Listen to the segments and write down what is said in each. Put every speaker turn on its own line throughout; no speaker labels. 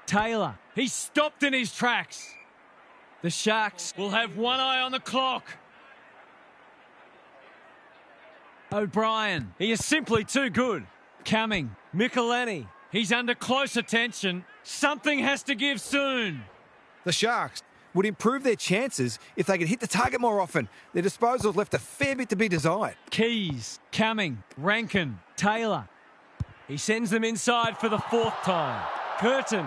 Taylor, he's stopped in his tracks. The Sharks will have one eye on the clock. O'Brien, he is simply too good. Cumming, Michelini, he's under close attention. Something has to give soon.
The Sharks would improve their chances if they could hit the target more often. Their disposals left a fair bit to be desired.
Keys, Cumming, Rankin, Taylor. He sends them inside for the fourth time. Curtin.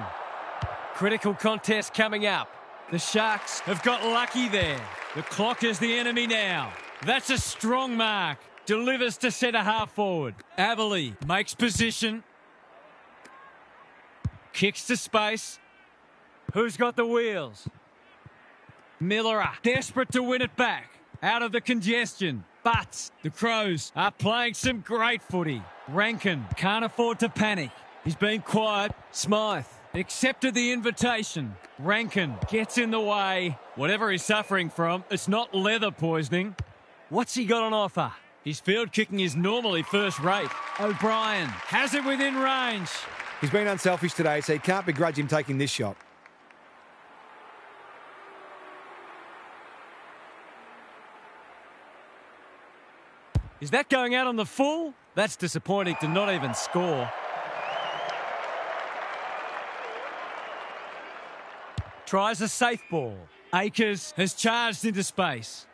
Critical contest coming up. The Sharks have got lucky there. The clock is the enemy now. That's a strong mark. Delivers to centre half forward. Aberley makes position. Kicks to space. Who's got the wheels? Miller, desperate to win it back. Out of the congestion. But the Crows are playing some great footy. Rankin can't afford to panic. He's been quiet. Smythe accepted the invitation. Rankin gets in the way. Whatever he's suffering from, it's not leather poisoning. What's he got on offer? His field kicking is normally first rate. O'Brien has it within range.
He's been unselfish today, so you can't begrudge him taking this shot.
Is that going out on the full? That's disappointing to not even score. Tries a safe ball. Akers has charged into space.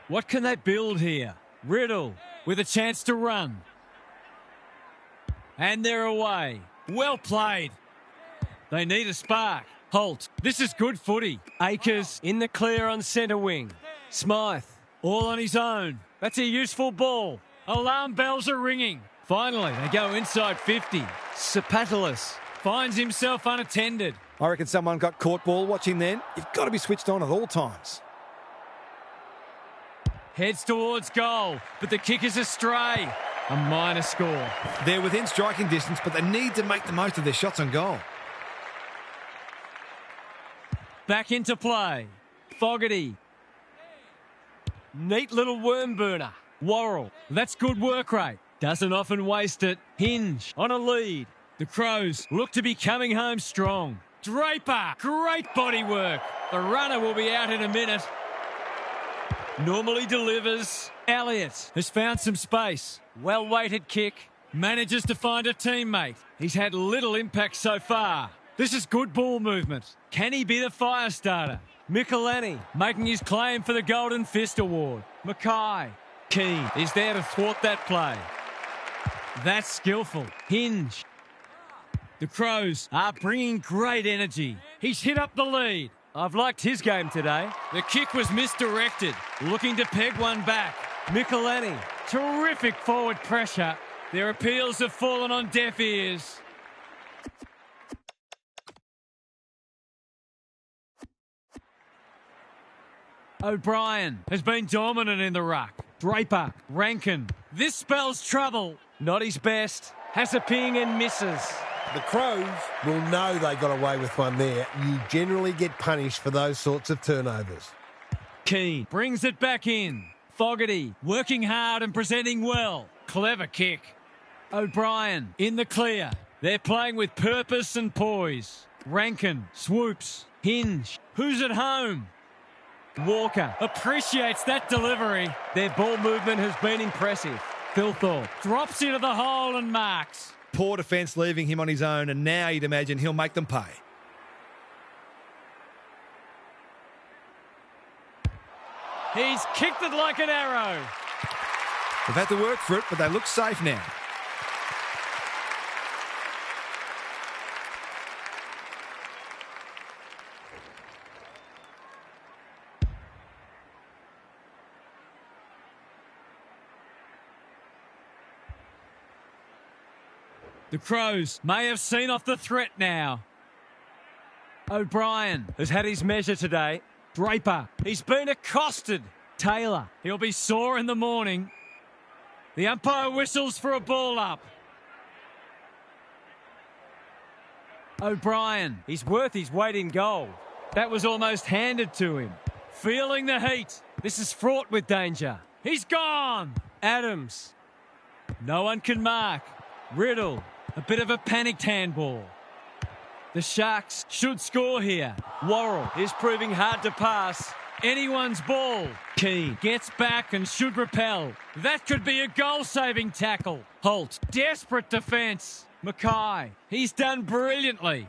What can they build here? Riddle with a chance to run. And they're away. Well played. They need a spark. Holt, this is good footy. Akers in the clear on centre wing. Smythe, all on his own. That's a useful ball. Alarm bells are ringing. Finally, they go inside 50. Sapatolis finds himself unattended.
I reckon someone got caught ball watching then. You've got to be switched on at all times.
Heads towards goal, but the kick is astray. A minor score.
They're within striking distance, but they need to make the most of their shots on goal.
Back into play. Fogarty. Neat little worm burner. Worrell, that's good work rate. Doesn't often waste it. Hinge on a lead. The Crows look to be coming home strong. Draper, great body work. The runner will be out in a minute. Normally delivers. Elliott has found some space. Well-weighted kick. Manages to find a teammate. He's had little impact so far. This is good ball movement. Can he be the fire starter? Michelini making his claim for the Golden Fist Award. Mackay. Keane is there to thwart that play. That's skillful. Hinge. The Crows are bringing great energy. He's hit up the lead. I've liked his game today. The kick was misdirected. Looking to peg one back. Michelini. Terrific forward pressure. Their appeals have fallen on deaf ears. O'Brien has been dominant in the ruck. Draper, Rankin. This spells trouble. Not his best. Has a ping and misses.
The Crows will know they got away with one there. You generally get punished for those sorts of turnovers.
Keane brings it back in. Fogarty working hard and presenting well. Clever kick. O'Brien in the clear. They're playing with purpose and poise. Rankin swoops. Hinge. Who's at home? Walker appreciates that delivery. Their ball movement has been impressive. Filthorpe drops into the hole and marks.
Poor defence leaving him on his own, and now you'd imagine he'll make them pay.
He's kicked it like an arrow.
They've had to work for it, but they look safe now.
The Crows may have seen off the threat now. O'Brien has had his measure today. Draper, he's been accosted. Taylor, he'll be sore in the morning. The umpire whistles for a ball up. O'Brien, he's worth his weight in gold. That was almost handed to him. Feeling the heat. This is fraught with danger. He's gone. Adams. No one can mark. Riddle. A bit of a panicked handball. The Sharks should score here. Worrell is proving hard to pass. Anyone's ball. Keane gets back and should repel. That could be a goal-saving tackle. Holt, desperate defence. Mackay, he's done brilliantly.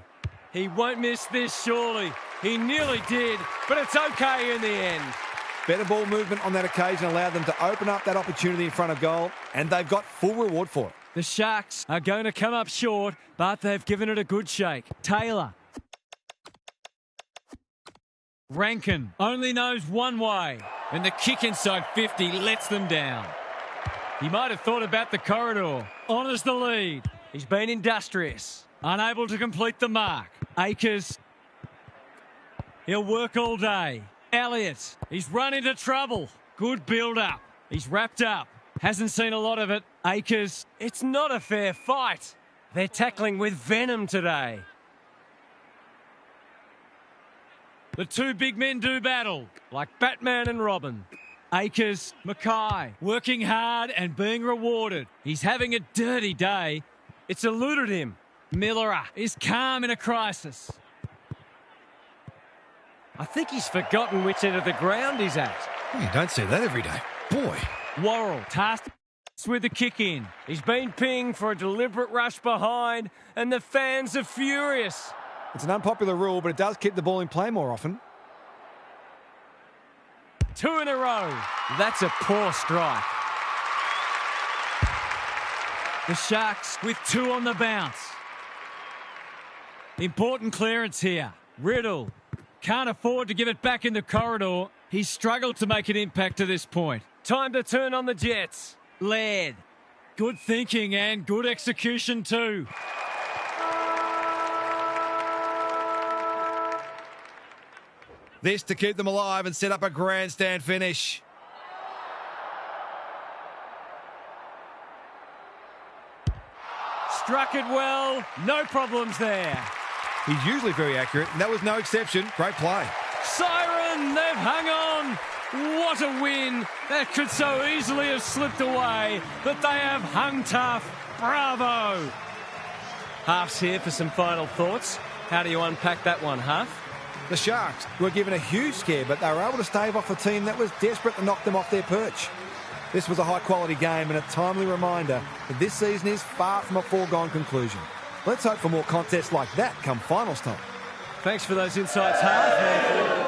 He won't miss this, surely. He nearly did, but it's okay in the end.
Better ball movement on that occasion allowed them to open up that opportunity in front of goal, and they've got full reward for it.
The Sharks are going to come up short, but they've given it a good shake. Taylor. Rankin only knows one way, and the kick inside 50 lets them down. He might have thought about the corridor. Honours the lead. He's been industrious. Unable to complete the mark. Akers. He'll work all day. Elliott. He's run into trouble. Good build-up. He's wrapped up. Hasn't seen a lot of it. Akers. It's not a fair fight. They're tackling with venom today. The two big men do battle, like Batman and Robin. Akers, Mackay, working hard and being rewarded. He's having a dirty day. It's eluded him. Miller is calm in a crisis. I think he's forgotten which end of the ground he's at.
You don't see that every day. Boy.
Worrell tasked with the kick in. He's been pinged for a deliberate rush behind, and the fans are furious.
It's an unpopular rule, but it does keep the ball in play more often.
2 in a row. That's a poor strike. The Sharks with 2 on the bounce. Important clearance here. Riddle can't afford to give it back in the corridor. He's struggled to make an impact to this point. Time to turn on the Jets. Laird. Good thinking and good execution too.
This to keep them alive and set up a grandstand finish.
Struck it well. No problems there.
He's usually very accurate, and that was no exception. Great play.
Siren, they've hung on. What a win. That could so easily have slipped away, but they have hung tough. Bravo. Half's here for some final thoughts. How do you unpack that one, Half?
The Sharks were given a huge scare, but they were able to stave off a team that was desperate to knock them off their perch. This was a high-quality game and a timely reminder that this season is far from a foregone conclusion. Let's hope for more contests like that come finals time.
Thanks for those insights, Half.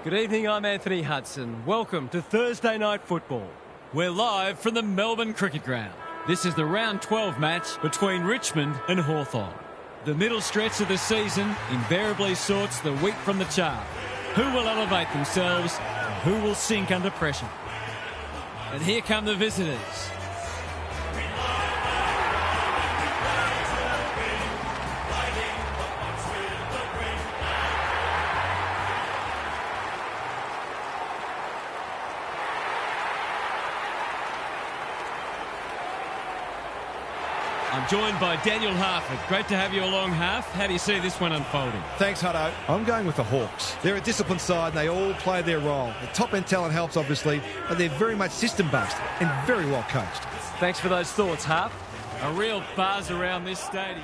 Good evening, I'm Anthony Hudson. Welcome to Thursday Night Football. We're live from the Melbourne Cricket Ground. This is the round 12 match between Richmond and Hawthorn. The middle stretch of the season invariably sorts the wheat from the chaff. Who will elevate themselves and who will sink under pressure? And here come the visitors. I'm joined by Daniel Harford. Great to have you along, Harf. How do you see this one unfolding?
Thanks, Hutto. I'm going with the Hawks. They're a disciplined side and they all play their role. The top-end talent helps, obviously, but they're very much system-based and very well coached.
Thanks for those thoughts, Harf. A real buzz around this stadium.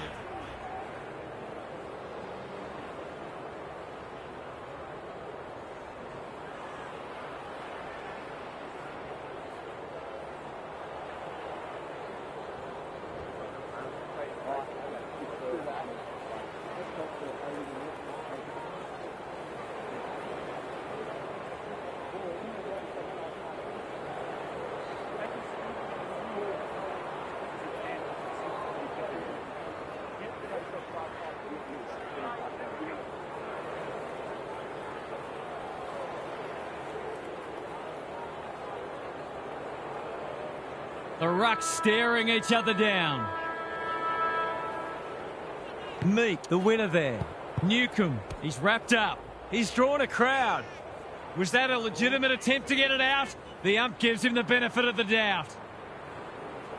The rucks staring each other down. Meek, the winner there. Newcomb, he's wrapped up. He's drawn a crowd. Was that a legitimate attempt to get it out? The ump gives him the benefit of the doubt.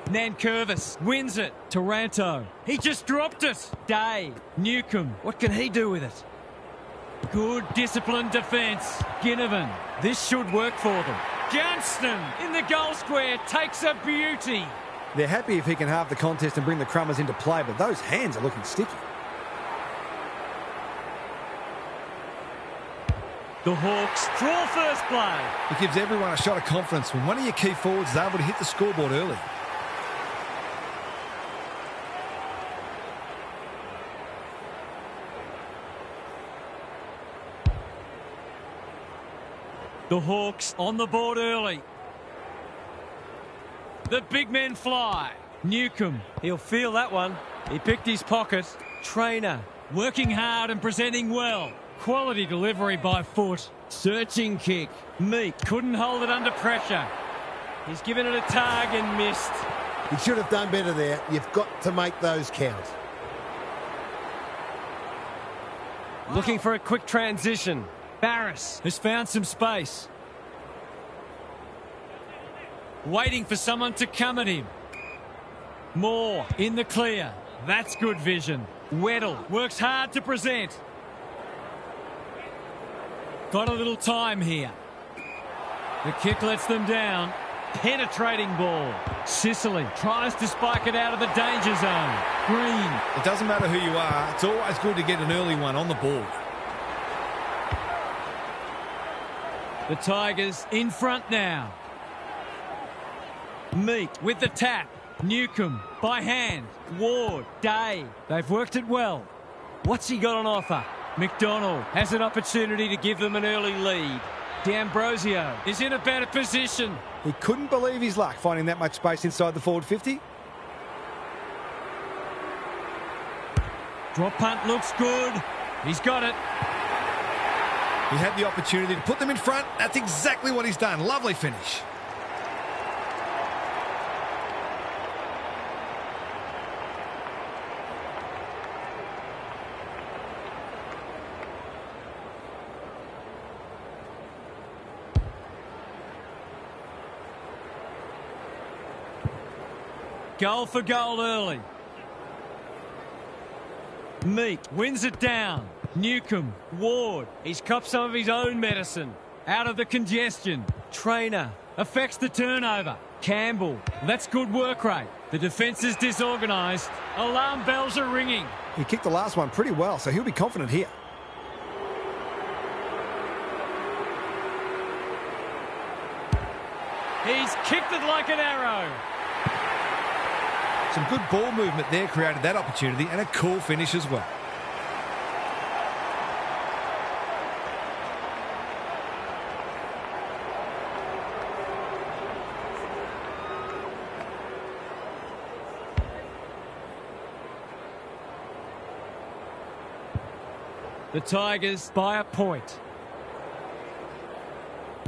Nankervis wins it. Taranto, he just dropped it. Day, Newcomb, what can he do with it? Good disciplined defence. Ginnivan, this should work for them. Johnston in the goal square takes a beauty.
They're happy if he can halve the contest and bring the Crummers into play, but those hands are looking sticky.
The Hawks draw first play.
It gives everyone a shot of confidence when one of your key forwards is able to hit the scoreboard early.
The Hawks on the board early. The big men fly. Newcomb, he'll feel that one. He picked his pocket. Trainer, working hard and presenting well. Quality delivery by foot. Searching kick. Meek couldn't hold it under pressure. He's given it a tug and missed.
He should have done better there. You've got to make those count.
Looking for a quick transition. Barris has found some space. Waiting for someone to come at him. Moore in the clear. That's good vision. Weddle works hard to present. Got a little time here. The kick lets them down. Penetrating ball. Sicily tries to spike it out of the danger zone. Green.
It doesn't matter who you are. It's always good to get an early one on the board.
The Tigers in front now. Meek with the tap. Newcomb by hand. Ward, Day. They've worked it well. What's he got on offer? McDonald has an opportunity to give them an early lead. D'Ambrosio is in a better position.
He couldn't believe his luck finding that much space inside the forward 50.
Drop punt looks good. He's got it.
He had the opportunity to put them in front. That's exactly what he's done. Lovely finish.
Goal for goal early. Meek wins it down. Newcomb, Ward, he's copped some of his own medicine. Out of the congestion. Trainer affects the turnover. Campbell, that's good work rate. The defence is disorganised. Alarm bells are ringing.
He kicked the last one pretty well, so he'll be confident here.
He's kicked it like an arrow.
Some good ball movement there created that opportunity, and a cool finish as well.
The Tigers by a point.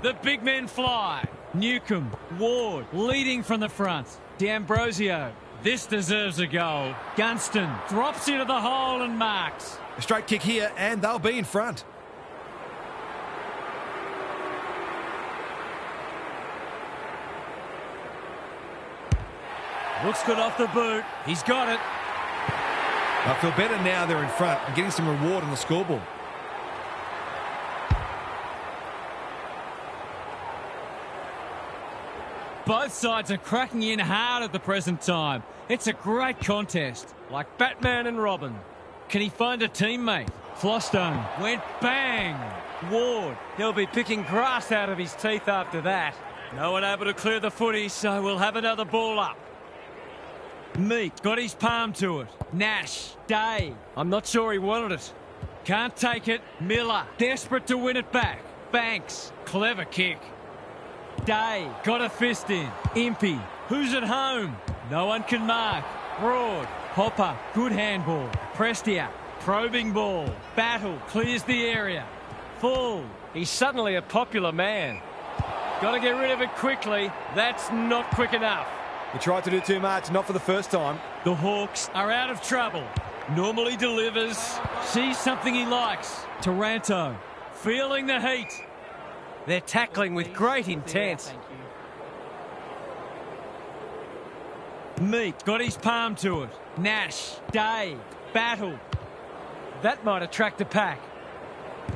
The big men fly. Newcomb, Ward, leading from the front. D'Ambrosio, this deserves a goal. Gunston drops into the hole and marks.
A straight kick here, and they'll be in front.
Looks good off the boot. He's got it.
I feel better now they're in front and getting some reward on the scoreboard.
Both sides are cracking in hard at the present time. It's a great contest, like Batman and Robin. Can he find a teammate? Flostone went bang. Ward, he'll be picking grass out of his teeth after that. No one able to clear the footy, so we'll have another ball up. Meat got his palm to it. Nash, Day. I'm not sure he wanted it. Can't take it. Miller, desperate to win it back. Banks, clever kick. Day got a fist in. Impey, who's at home? No one can mark. Broad, Hopper, good handball. Prestia, probing ball. Battle clears the area. Full, he's suddenly a popular man. Got to get rid of it quickly. That's not quick enough.
He tried to do too much, not for the first time.
The Hawks are out of trouble. Normally delivers. Sees something he likes. Taranto, feeling the heat. They're tackling with great intent. Meat got his palm to it. Nash, Day, Battle. That might attract the pack.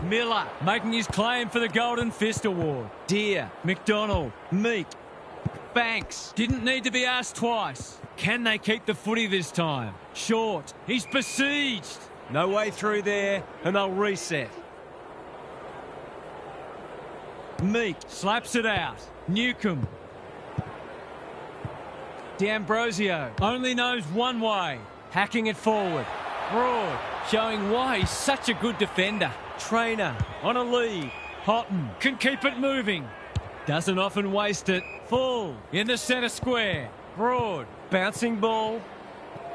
Miller making his claim for the Golden Fist Award. Deere, McDonald, Meat. Banks didn't need to be asked twice. Can they keep the footy this time? Short, he's besieged. No way through there, and they'll reset. Meat slaps it out. Newcomb. D'Ambrosio only knows one way. Hacking it forward. Broad showing why he's such a good defender. Trainer on a lead. Houghton can keep it moving. Doesn't often waste it. Full in the centre square. Broad bouncing ball.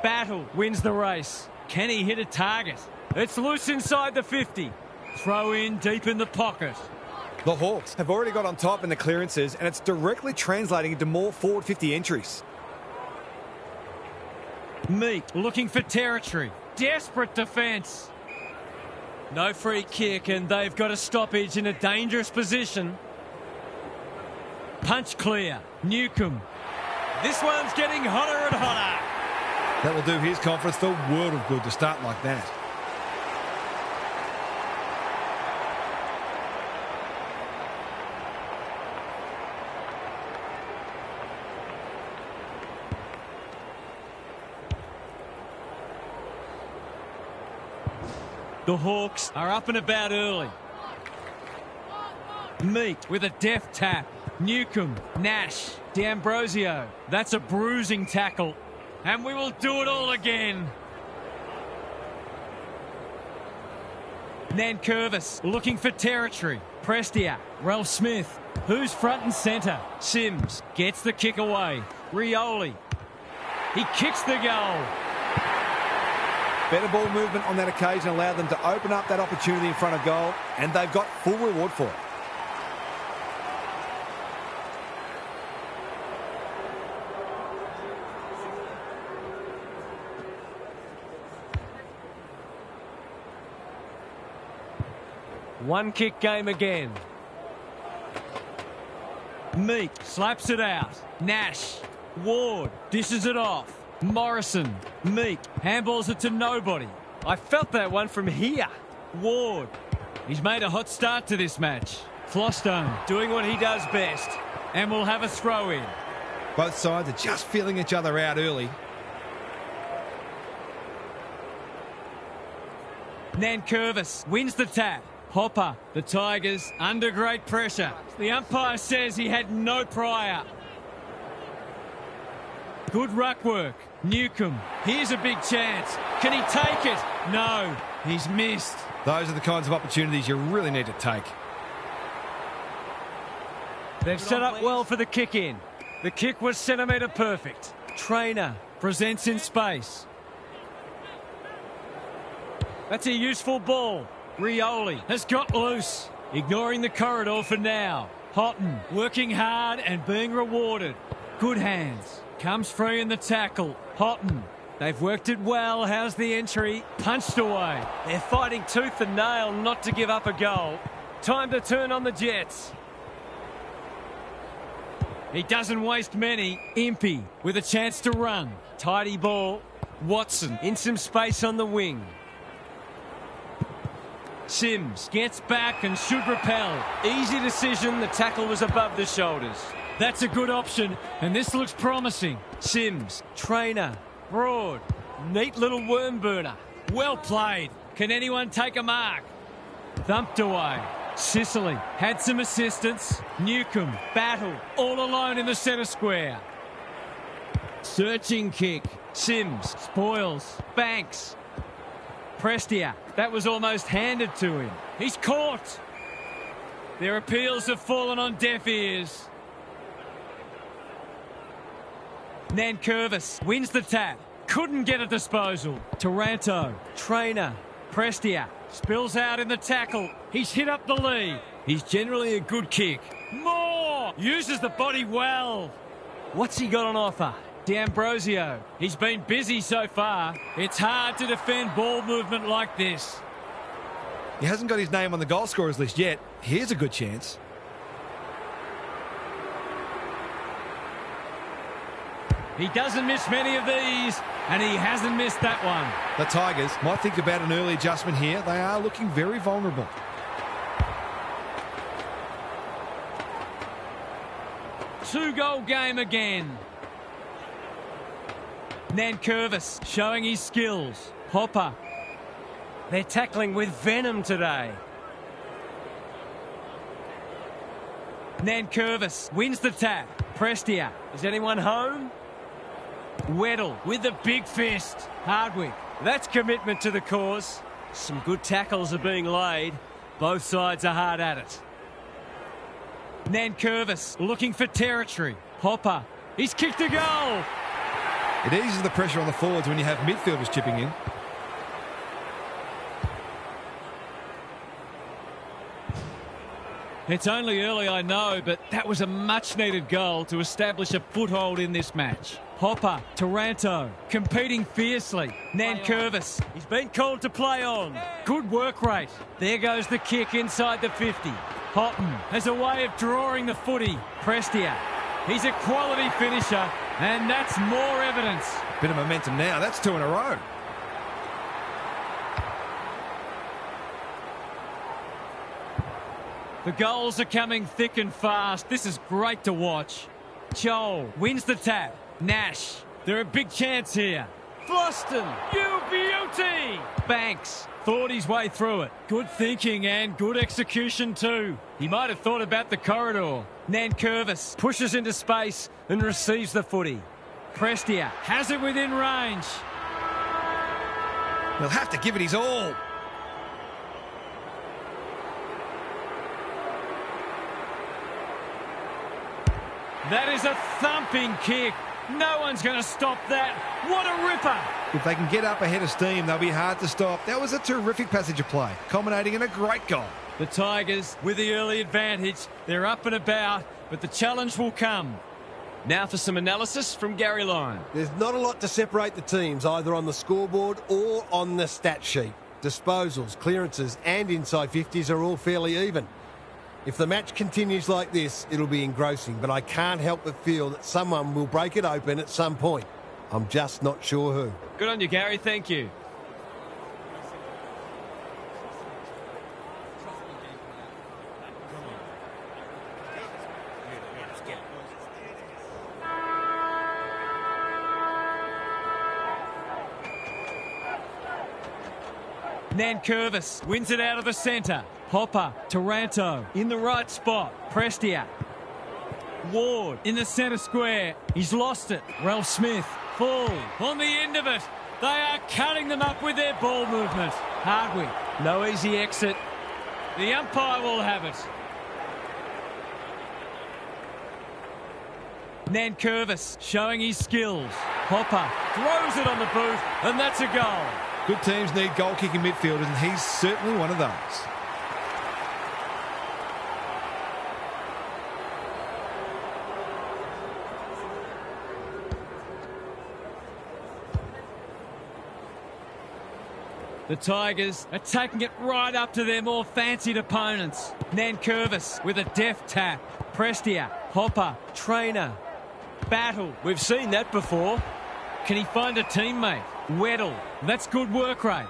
Battle wins the race. Can he hit a target? It's loose inside the 50. Throw in deep in the pocket.
The Hawks have already got on top in the clearances, and it's directly translating into more forward 50 entries.
Meat looking for territory. Desperate defence. No free kick, and they've got a stoppage in a dangerous position. Punch clear. Newcomb. This one's getting hotter and hotter.
That will do his conference the world of good to start like that.
The Hawks are up and about early. Meat with a deft tap. Newcomb, Nash, D'Ambrosio. That's a bruising tackle. And we will do it all again. Nankervis looking for territory. Prestia, Ralph Smith. Who's front and centre? Sims gets the kick away. Rioli. He kicks the goal.
Better ball movement on that occasion allowed them to open up that opportunity in front of goal, and they've got full reward for it.
One kick game again. Meat slaps it out. Nash. Ward dishes it off. Morrison. Meat handballs it to nobody. I felt that one from here. Ward. He's made a hot start to this match. Flostone doing what he does best. And we'll have a throw in.
Both sides are just feeling each other out early.
Nankervis wins the tap. Hopper, the Tigers, under great pressure. The umpire says he had no prior. Good ruck work. Newcomb, here's a big chance. Can he take it? No, he's missed.
Those are the kinds of opportunities you really need to take.
They've set up well for the kick in. The kick was centimetre perfect. Trainer presents in space. That's a useful ball. Rioli has got loose, ignoring the corridor for now. Houghton working hard and being rewarded. Good hands. Comes free in the tackle. Houghton. They've worked it well. How's the entry? Punched away. They're fighting tooth and nail not to give up a goal. Time to turn on the Jets. He doesn't waste many. Impey with a chance to run. Tidy ball. Watson in some space on the wing. Sims gets back and should repel. Easy decision. The tackle was above the shoulders. That's a good option, and this looks promising. Sims, trainer, Broad. Neat little worm burner. Well played. Can anyone take a mark? Thumped away. Sicily had some assistance. Newcomb battled all alone in the centre square. Searching kick. Sims spoils. Banks. Prestia. That was almost handed to him. He's caught. Their appeals have fallen on deaf ears. Nankervis wins the tap. Couldn't get a disposal. Taranto. Trainer. Prestia. Spills out in the tackle. He's hit up the lead. He's generally a good kick. More! Uses the body well. What's he got on offer? D'Ambrosio. He's been busy so far. It's hard to defend ball movement like this.
He hasn't got his name on the goal scorers list yet. Here's a good chance.
He doesn't miss many of these, and he hasn't missed that one.
The Tigers might think about an early adjustment here. They are looking very vulnerable.
Two-goal game again. Nankervis showing his skills. Hopper. They're tackling with venom today. Nankervis wins the tap. Prestia. Is anyone home? Weddle with the big fist. Hardwick. That's commitment to the cause. Some good tackles are being laid. Both sides are hard at it. Nankervis looking for territory. Hopper. He's kicked a goal.
It eases the pressure on the forwards when you have midfielders chipping in.
It's only early, I know, but that was a much-needed goal to establish a foothold in this match. Hopper, Taranto, competing fiercely. Nankervis, he's been called to play on. Good work rate. There goes the kick inside the 50. Houghton has a way of drawing the footy. Prestia, he's a quality finisher, and that's more evidence.
Bit of momentum now. That's two in a row.
The goals are coming thick and fast. This is great to watch. Joel wins the tap. Nash, they're a big chance here. Floston, you beauty! Banks thought his way through it. Good thinking and good execution too. He might have thought about the corridor. Nankervis pushes into space and receives the footy. Prestia has it within range.
He'll have to give it his all.
That is a thumping kick. No one's going to stop that. What a ripper.
If they can get up ahead of steam, they'll be hard to stop. That was a terrific passage of play, culminating in a great goal.
The Tigers with the early advantage. They're up and about, but the challenge will come. Now for some analysis from Gary Lyon.
There's not a lot to separate the teams, either on the scoreboard or on the stat sheet. Disposals, clearances and inside 50s are all fairly even. If the match continues like this, it'll be engrossing, but I can't help but feel that someone will break it open at some point. I'm just not sure who.
Good on you, Gary. Thank you. Nankervis wins it out of the centre. Hopper, Taranto in the right spot. Prestia. Ward in the centre square. He's lost it. Ralph Smith. Full on the end of it. They are cutting them up with their ball movement. Hardwick. No easy exit. The umpire will have it. Nankervis showing his skills. Hopper throws it on the boot, and that's a goal.
Good teams need goal-kicking midfielders, and he's certainly one of those.
The Tigers are taking it right up to their more fancied opponents. Nankervis with a deft tap. Prestia, Hopper, Trainer, Battle. We've seen that before. Can he find a teammate? Weddle. That's good work rate.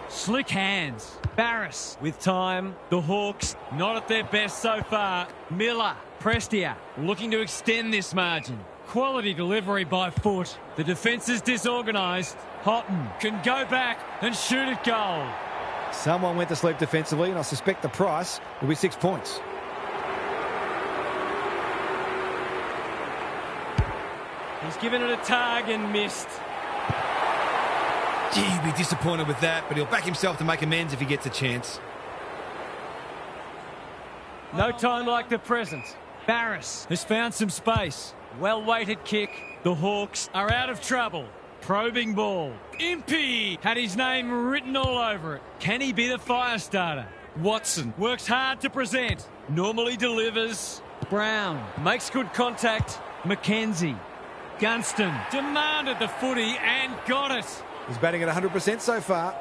Slick hands. Barris with time. The Hawks not at their best so far. Miller, Prestia looking to extend this margin. Quality delivery by foot. The defence is disorganised. Houghton can go back and shoot at goal.
Someone went to sleep defensively, and I suspect the price will be 6 points.
He's given it a tug and missed.
Gee, he'll be disappointed with that, but he'll back himself to make amends if he gets a chance.
No time like the present. Barris has found some space. Well-weighted kick. The Hawks are out of trouble. Probing ball. Impey had his name written all over it. Can he be the fire starter? Watson works hard to present. Normally delivers. Brown makes good contact. McKenzie. Gunston demanded the footy and got it.
He's batting at 100% so far.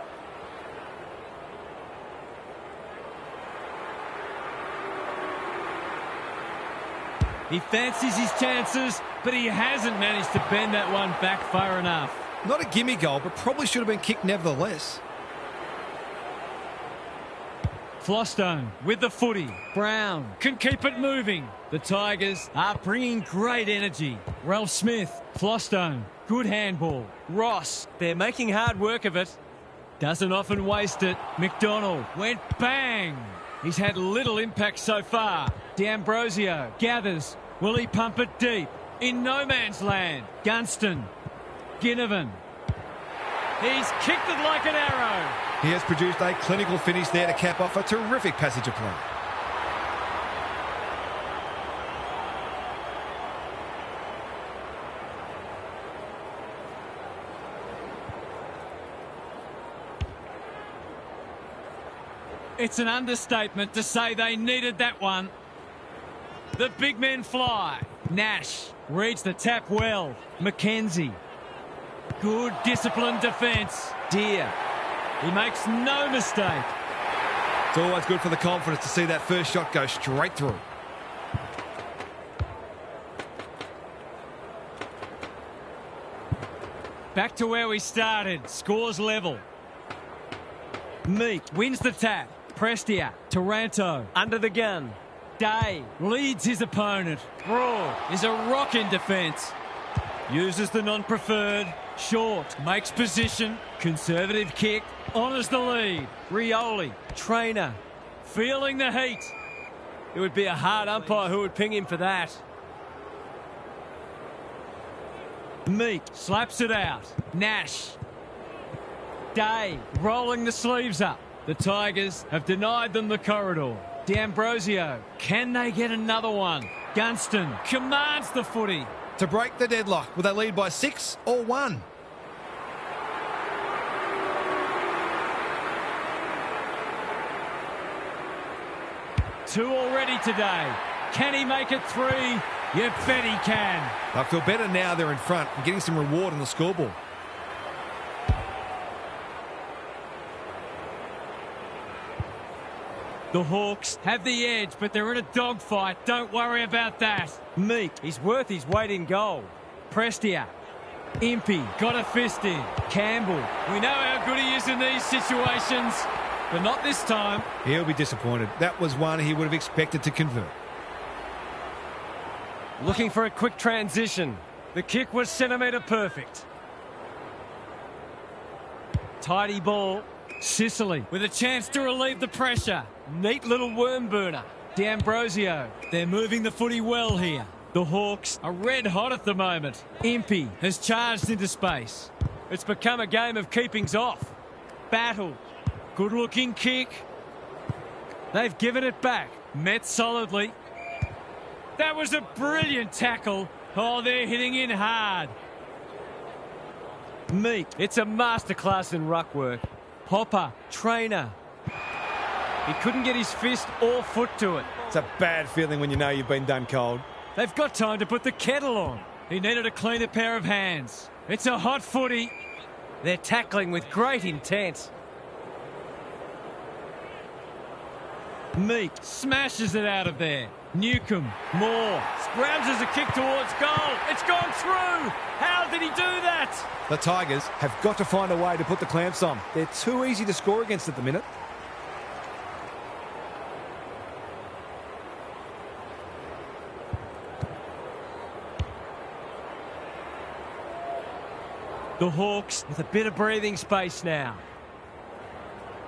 He fancies his chances, but he hasn't managed to bend that one back far enough.
Not a gimme goal, but probably should have been kicked nevertheless.
Flostone with the footy. Brown can keep it moving. The Tigers are bringing great energy. Ralph Smith, Flostone, good handball. Ross, they're making hard work of it. Doesn't often waste it. McDonald went bang. He's had little impact so far. D'Ambrosio gathers. Will he pump it deep? In no man's land. Gunston. Ginnivan. He's kicked it like an arrow.
He has produced a clinical finish there to cap off a terrific passage of play.
It's an understatement to say they needed that one. The big men fly. Nash reads the tap well. McKenzie. Good disciplined defence. Deer. He makes no mistake.
It's always good for the confidence to see that first shot go straight through.
Back to where we started. Scores level. Meek wins the tap. Prestia. Taranto under the gun. Day leads his opponent. Broad is a rock in defence. Uses the non-preferred. Short makes position. Conservative kick. Honours the lead. Rioli. Trainer. Feeling the heat. It would be a hard umpire who would ping him for that. Meek slaps it out. Nash. Day rolling the sleeves up. The Tigers have denied them the corridor. D'Ambrosio. Can they get another one? Gunston commands the footy.
To break the deadlock, will they lead by 6 or 1?
Two already today. Can he make it 3? You bet he can.
I feel better now they're in front and getting some reward on the scoreboard.
The Hawks have the edge, but they're in a dogfight. Don't worry about that. Meek, he's worth his weight in gold. Prestia. Impey got a fist in. Campbell. We know how good he is in these situations, but not this time.
He'll be disappointed. That was one he would have expected to convert.
Looking for a quick transition. The kick was centimetre perfect. Tidy ball. Sicily with a chance to relieve the pressure. Neat little worm burner. D'Ambrosio. They're moving the footy well here. The Hawks are red hot at the moment. Impey has charged into space. It's become a game of keepings off. Battle. Good looking kick. They've given it back. Met solidly. That was a brilliant tackle. Oh, they're hitting in hard. Meek. It's a masterclass in ruck work. Hopper, Trainer. He couldn't get his fist or foot to it.
It's a bad feeling when you know you've been done cold.
They've got time to put the kettle on. He needed a cleaner pair of hands. It's a hot footy. They're tackling with great intent. Meek smashes it out of there. Newcomb, Moore, scrounges a kick towards goal. It's gone through. How did he do that?
The Tigers have got to find a way to put the clamps on. They're too easy to score against at the minute.
The Hawks with a bit of breathing space now.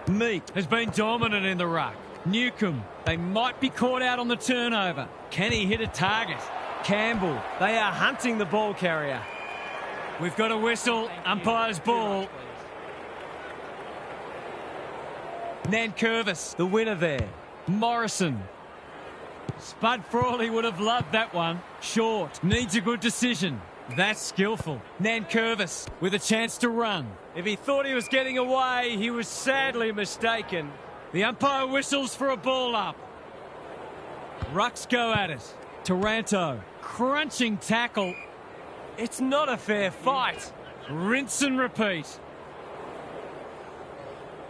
Meek has been dominant in the ruck. Newcomb, they might be caught out on the turnover. Can he hit a target? Campbell, they are hunting the ball carrier. We've got a whistle, umpire's ball. Nankervis, the winner there. Morrison. Spud Frawley would have loved that one. Short, needs a good decision. That's skillful. Nankervis with a chance to run. If he thought he was getting away, he was sadly mistaken. The umpire whistles for a ball up. Rucks go at it. Taranto, crunching tackle. It's not a fair fight. Rinse and repeat.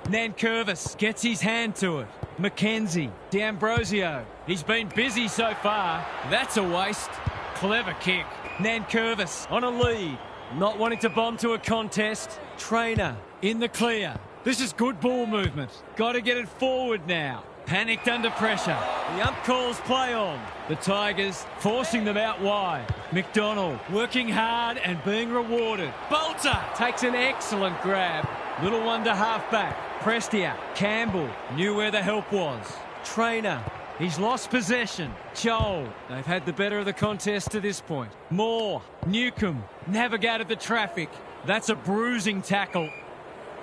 Nankervis gets his hand to it. McKenzie, D'Ambrosio. He's been busy so far. That's a waste. Clever kick. Nankervis on a lead. Not wanting to bomb to a contest. Trainer in the clear. This is good ball movement. Got to get it forward now. Panicked under pressure. The ump calls play on. The Tigers forcing them out wide. McDonald working hard and being rewarded. Bolter takes an excellent grab. Little one to half back. Prestia. Campbell knew where the help was. Trainer. He's lost possession. Joel. They've had the better of the contest to this point. Moore. Newcomb. Navigated the traffic. That's a bruising tackle.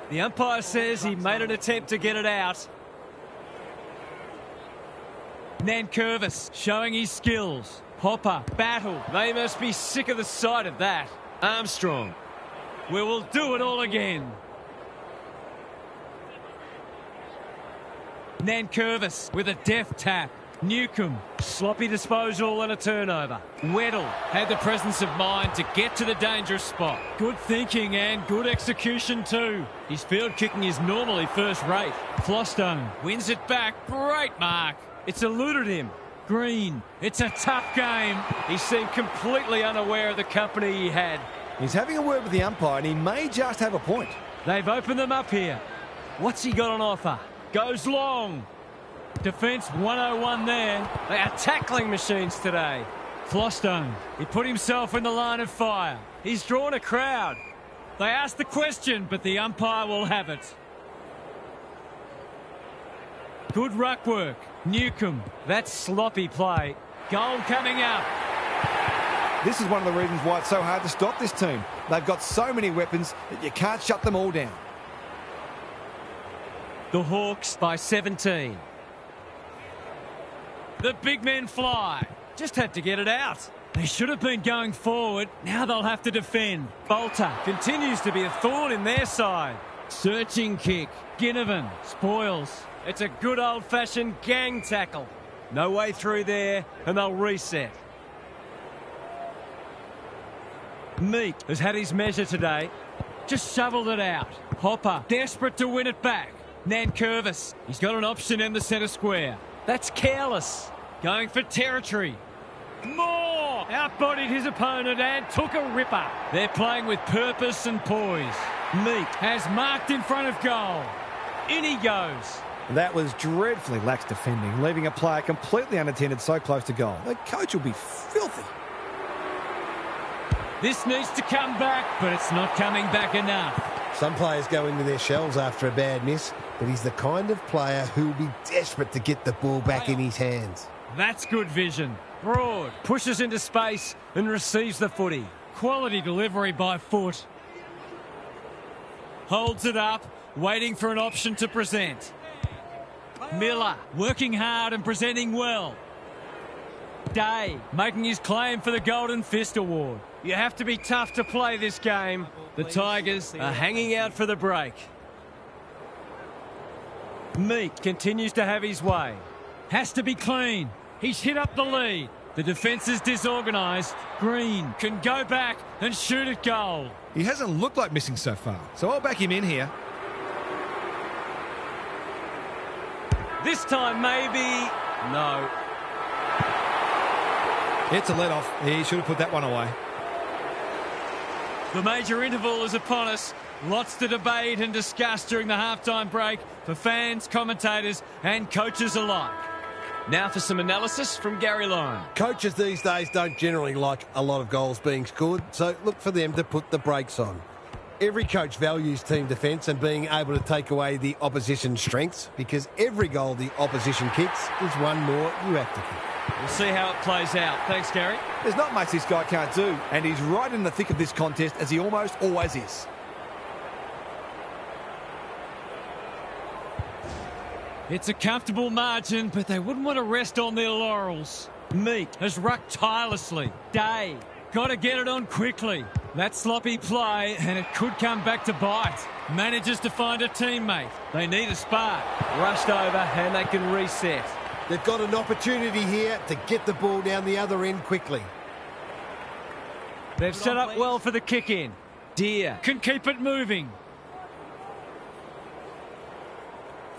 The umpire says he made an attempt to get it out. Nankervis showing his skills. Hopper, battle. They must be sick of the sight of that. Armstrong. We will do it all again. Nankervis with a deft tap. Newcomb, sloppy disposal and a turnover. Weddle had the presence of mind to get to the dangerous spot. Good thinking and good execution too. His field kicking is normally first rate. Flostone wins it back. Great mark. It's eluded him. Green, it's a tough game. He seemed completely unaware of the company he had.
He's having a word with the umpire and he may just have a point.
They've opened them up here. What's he got on offer? Goes long. Defence 101 there. They are tackling machines today. Flostone, he put himself in the line of fire. He's drawn a crowd. They asked the question, but the umpire will have it. Good ruck work. Newcomb, that's sloppy play. Goal coming up.
This is one of the reasons why it's so hard to stop this team. They've got so many weapons that you can't shut them all down.
The Hawks by 17. The big men fly. Just had to get it out. They should have been going forward. Now they'll have to defend. Bolter continues to be a thorn in their side. Searching kick. Ginnivan spoils. It's a good old-fashioned gang tackle. No way through there, and they'll reset. Meek has had his measure today. Just shoveled it out. Hopper desperate to win it back. Nankervis, he's got an option in the centre square. That's careless. Going for territory. Moore outbodied his opponent and took a ripper. They're playing with purpose and poise. Meek has marked in front of goal. In he goes.
That was dreadfully lax defending, leaving a player completely unattended so close to goal. The coach will be filthy.
This needs to come back, but it's not coming back enough.
Some players go into their shells after a bad miss, but he's the kind of player who will be desperate to get the ball back in his hands.
That's good vision. Broad pushes into space and receives the footy. Quality delivery by foot. Holds it up, waiting for an option to present. Miller working hard and presenting well. Day making his claim for the Golden Fist Award. You have to be tough to play this game. The Tigers are hanging out for the break. Meek continues to have his way. Has to be clean. He's hit up the lead. The defence is disorganised. Green can go back and shoot at goal.
He hasn't looked like missing so far, so I'll back him in here.
This time, maybe. No.
It's a let-off. He should have put that one away.
The major interval is upon us. Lots to debate and discuss during the halftime break for fans, commentators and coaches alike. Now for some analysis from Gary Lyon.
Coaches these days don't generally like a lot of goals being scored, so look for them to put the brakes on. Every coach values team defence and being able to take away the opposition's strengths, because every goal the opposition kicks is one more you have to kick.
We'll see how it plays out. Thanks, Gary.
There's not much this guy can't do, and he's right in the thick of this contest, as he almost always is.
It's a comfortable margin, but they wouldn't want to rest on their laurels. Meek has rucked tirelessly. Day, got to get it on quickly. That sloppy play, and it could come back to bite. Manages to find a teammate. They need a spark. Rushed over, and they can reset.
They've got an opportunity here to get the ball down the other end quickly.
They've set up well for the kick-in. Deer can keep it moving.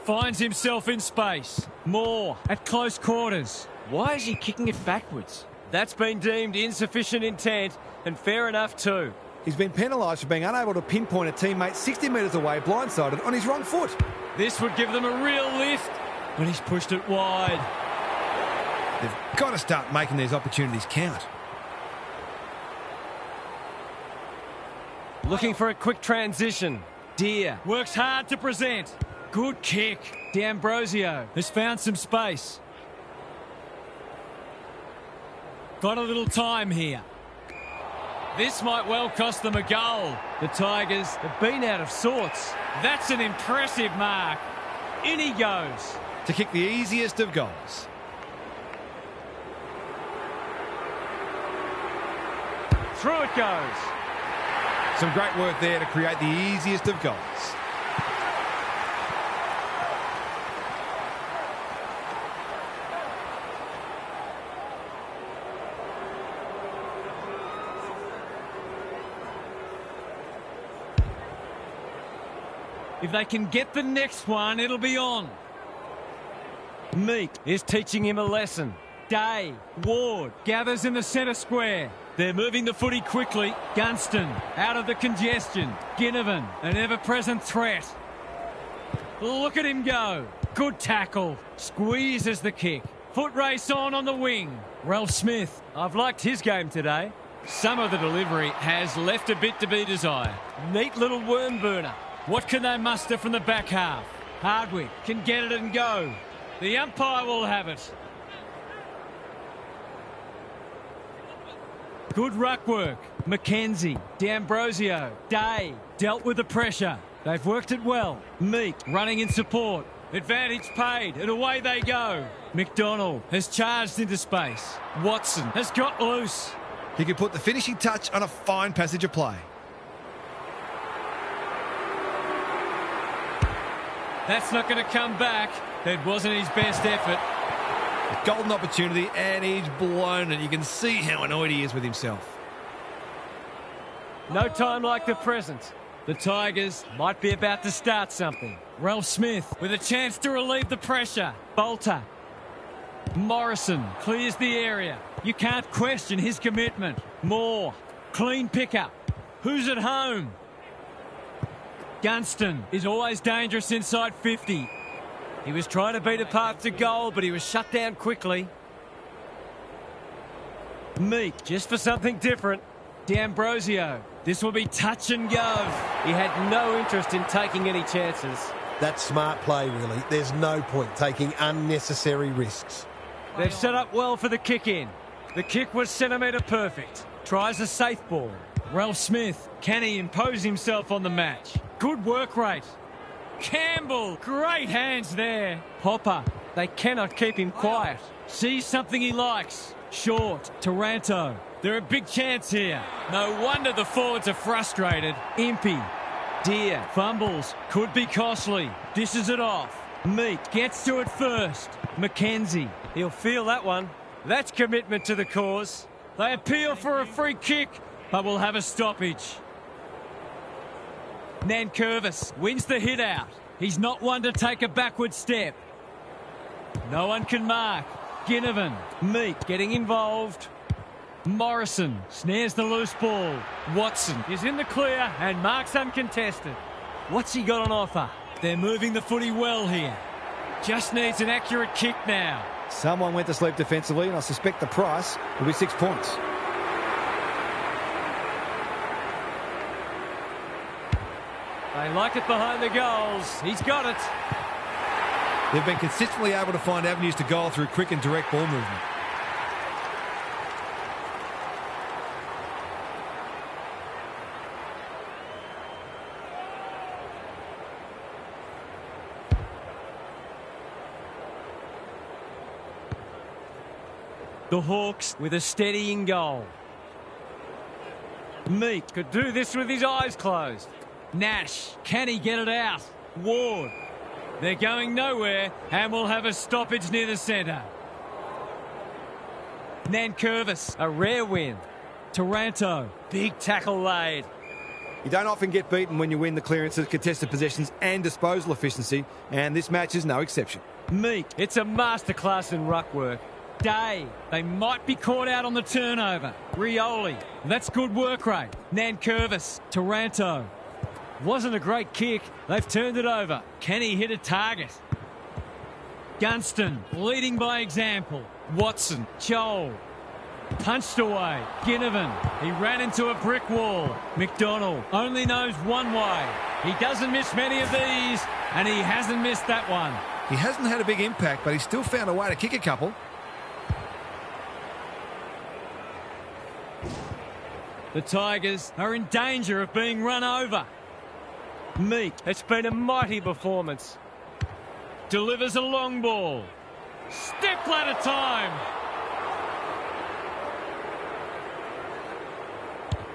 Finds himself in space. Moore at close quarters. Why is he kicking it backwards? That's been deemed insufficient intent, and fair enough too.
He's been penalised for being unable to pinpoint a teammate 60 metres away, blindsided on his wrong foot.
This would give them a real lift, but he's pushed it wide.
They've got to start making these opportunities count.
Looking for a quick transition. Deer works hard to present. Good kick. D'Ambrosio has found some space. Got a little time here. This might well cost them a goal. The Tigers have been out of sorts. That's an impressive mark. In he goes.
To kick the easiest of goals.
Through it goes.
Some great work there to create the easiest of goals.
If they can get the next one, it'll be on. Meek is teaching him a lesson. Day, Ward, gathers in the centre square. They're moving the footy quickly. Gunston, out of the congestion. Ginnivan, an ever-present threat. Look at him go. Good tackle. Squeezes the kick. Foot race on the wing. Ralph Smith, I've liked his game today. Some of the delivery has left a bit to be desired. Neat little worm burner. What can they muster from the back half? Hardwick can get it and go. The umpire will have it. Good ruck work. McKenzie, D'Ambrosio, Day dealt with the pressure. They've worked it well. Meek running in support. Advantage paid, and away they go. McDonald has charged into space. Watson has got loose.
He could put the finishing touch on a fine passage of play.
That's not going to come back. It wasn't his best effort.
A golden opportunity, and he's blown it. You can see how annoyed he is with himself.
No time like the present. The Tigers might be about to start something. Ralph Smith with a chance to relieve the pressure. Bolter. Morrison clears the area. You can't question his commitment. Moore. Clean pickup. Who's at home? Gunston is always dangerous inside 50. He was trying to beat a path to goal, but he was shut down quickly. Meek, just for something different. D'Ambrosio. This will be touch and go. He had no interest in taking any chances.
That's smart play, really. There's no point taking unnecessary risks.
They've set up well for the kick-in. The kick was centimetre perfect. Tries a safe ball. Ralph Smith, can he impose himself on the match? Good work rate. Campbell, great hands there. Hopper, they cannot keep him quiet. Sees something he likes. Short, Taranto. They're a big chance here. No wonder the forwards are frustrated. Impey, Deer, fumbles, could be costly. Dishes it off. Meek gets to it first. McKenzie, he'll feel that one. That's commitment to the cause. They appeal for a free kick, but will have a stoppage. Nankervis wins the hit out. He's not one to take a backward step. No one can mark. Ginnivan, Meek getting involved. Morrison snares the loose ball. Watson is in the clear and marks uncontested. What's he got on offer? They're moving the footy well here. Just needs an accurate kick now.
Someone went to sleep defensively, and I suspect the price will be 6 points.
They like it behind the goals. He's got it.
They've been consistently able to find avenues to goal through quick and direct ball movement.
The Hawks with a steadying goal. Meek could do this with his eyes closed. Nash, can he get it out? Ward. They're going nowhere and will have a stoppage near the centre. Nankervis, a rare win. Taranto, big tackle laid.
You don't often get beaten when you win the clearances, contested possessions and disposal efficiency, and this match is no exception.
Meek, it's a masterclass in ruck work. Day, they might be caught out on the turnover. Rioli, that's good work rate. Nankervis, Taranto. Wasn't a great kick. They've turned it over. Can he hit a target? Gunston, leading by example. Watson, Joel. Punched away. Ginnivan, he ran into a brick wall. McDonald only knows one way. He doesn't miss many of these, and he hasn't missed that one.
He hasn't had a big impact, but he's still found a way to kick a couple.
The Tigers are in danger of being run over. Meek, it's been a mighty performance. Delivers a long ball. Step ladder time.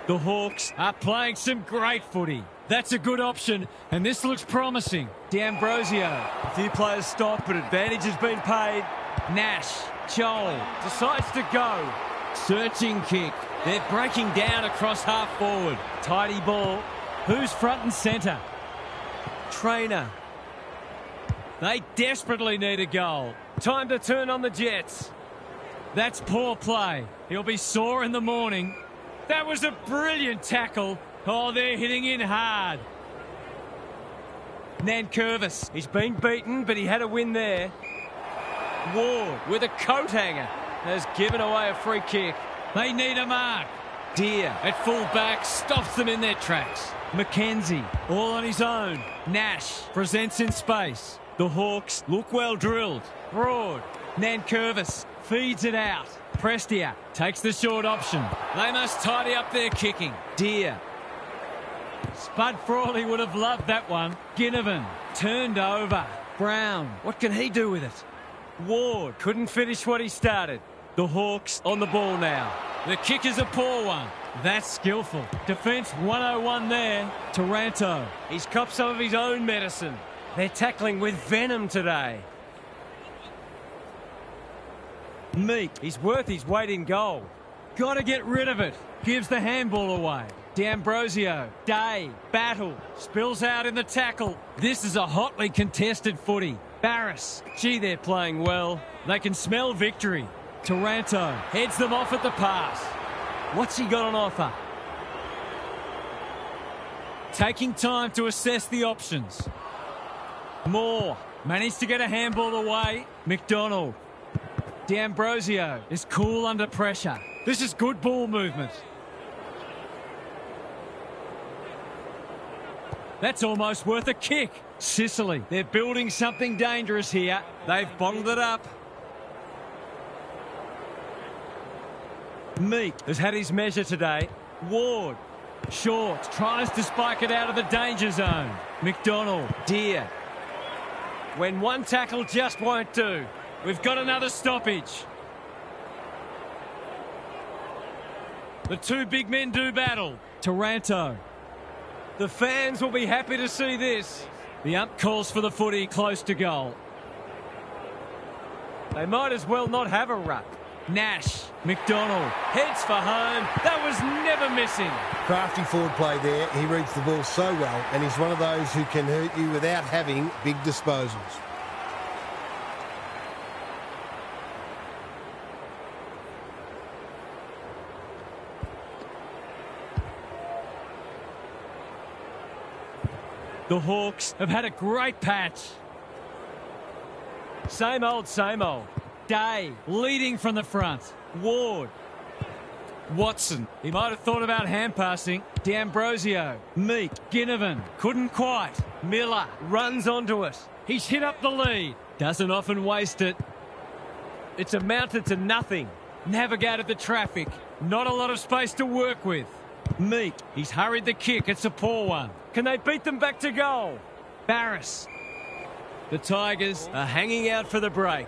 The Hawks are playing some great footy. That's a good option, and this looks promising. D'Ambrosio, a few players stop, but advantage has been paid. Nash, Joel, decides to go. Searching kick. They're breaking down across half forward. Tidy ball. Who's front and centre? Trainer. They desperately need a goal. Time to turn on the Jets. That's poor play. He'll be sore in the morning. That was a brilliant tackle. Oh, they're hitting in hard. Nankervis. He's been beaten, but he had a win there. Ward with a coat hanger has given away a free kick. They need a mark. Deer at full back stops them in their tracks. McKenzie all on his own. Nash presents in space. The Hawks look well drilled. Broad. Nankervis feeds it out. Prestia takes the short option. They must tidy up their kicking. Deer. Spud Frawley would have loved that one. Ginnivan turned over. Brown, what can he do with it? Ward couldn't finish what he started. The Hawks on the ball now. The kick is a poor one. That's skillful. Defence 101 there. Taranto. He's copped some of his own medicine. They're tackling with venom today. Meek. He's worth his weight in goal. Got to get rid of it. Gives the handball away. D'Ambrosio. Day. Battle. Spills out in the tackle. This is a hotly contested footy. Barris. Gee, they're playing well. They can smell victory. Taranto heads them off at the pass. What's he got on offer? Taking time to assess the options. Moore managed to get a handball away. McDonald. D'Ambrosio is cool under pressure. This is good ball movement. That's almost worth a kick. Sicily, they're building something dangerous here. They've bottled it up. Meek has had his measure today. Ward. Short tries to spike it out of the danger zone. McDonald. Deer. When one tackle just won't do. We've got another stoppage. The two big men do battle. Taranto. The fans will be happy to see this. The ump calls for the footy close to goal. They might as well not have a ruck. Nash. McDonald heads for home. That was never missing.
Crafty forward play there. He reads the ball so well, and he's one of those who can hurt you without having big disposals.
The Hawks have had a great patch. Same old, same old. Day leading from the front. Ward. Watson. He might have thought about hand passing. D'Ambrosio. Meek. Ginnivan. Couldn't quite. Miller runs onto it. He's hit up the lead. Doesn't often waste it. It's amounted to nothing. Navigated the traffic. Not a lot of space to work with. Meek. He's hurried the kick. It's a poor one. Can they beat them back to goal? Barris. The Tigers are hanging out for the break.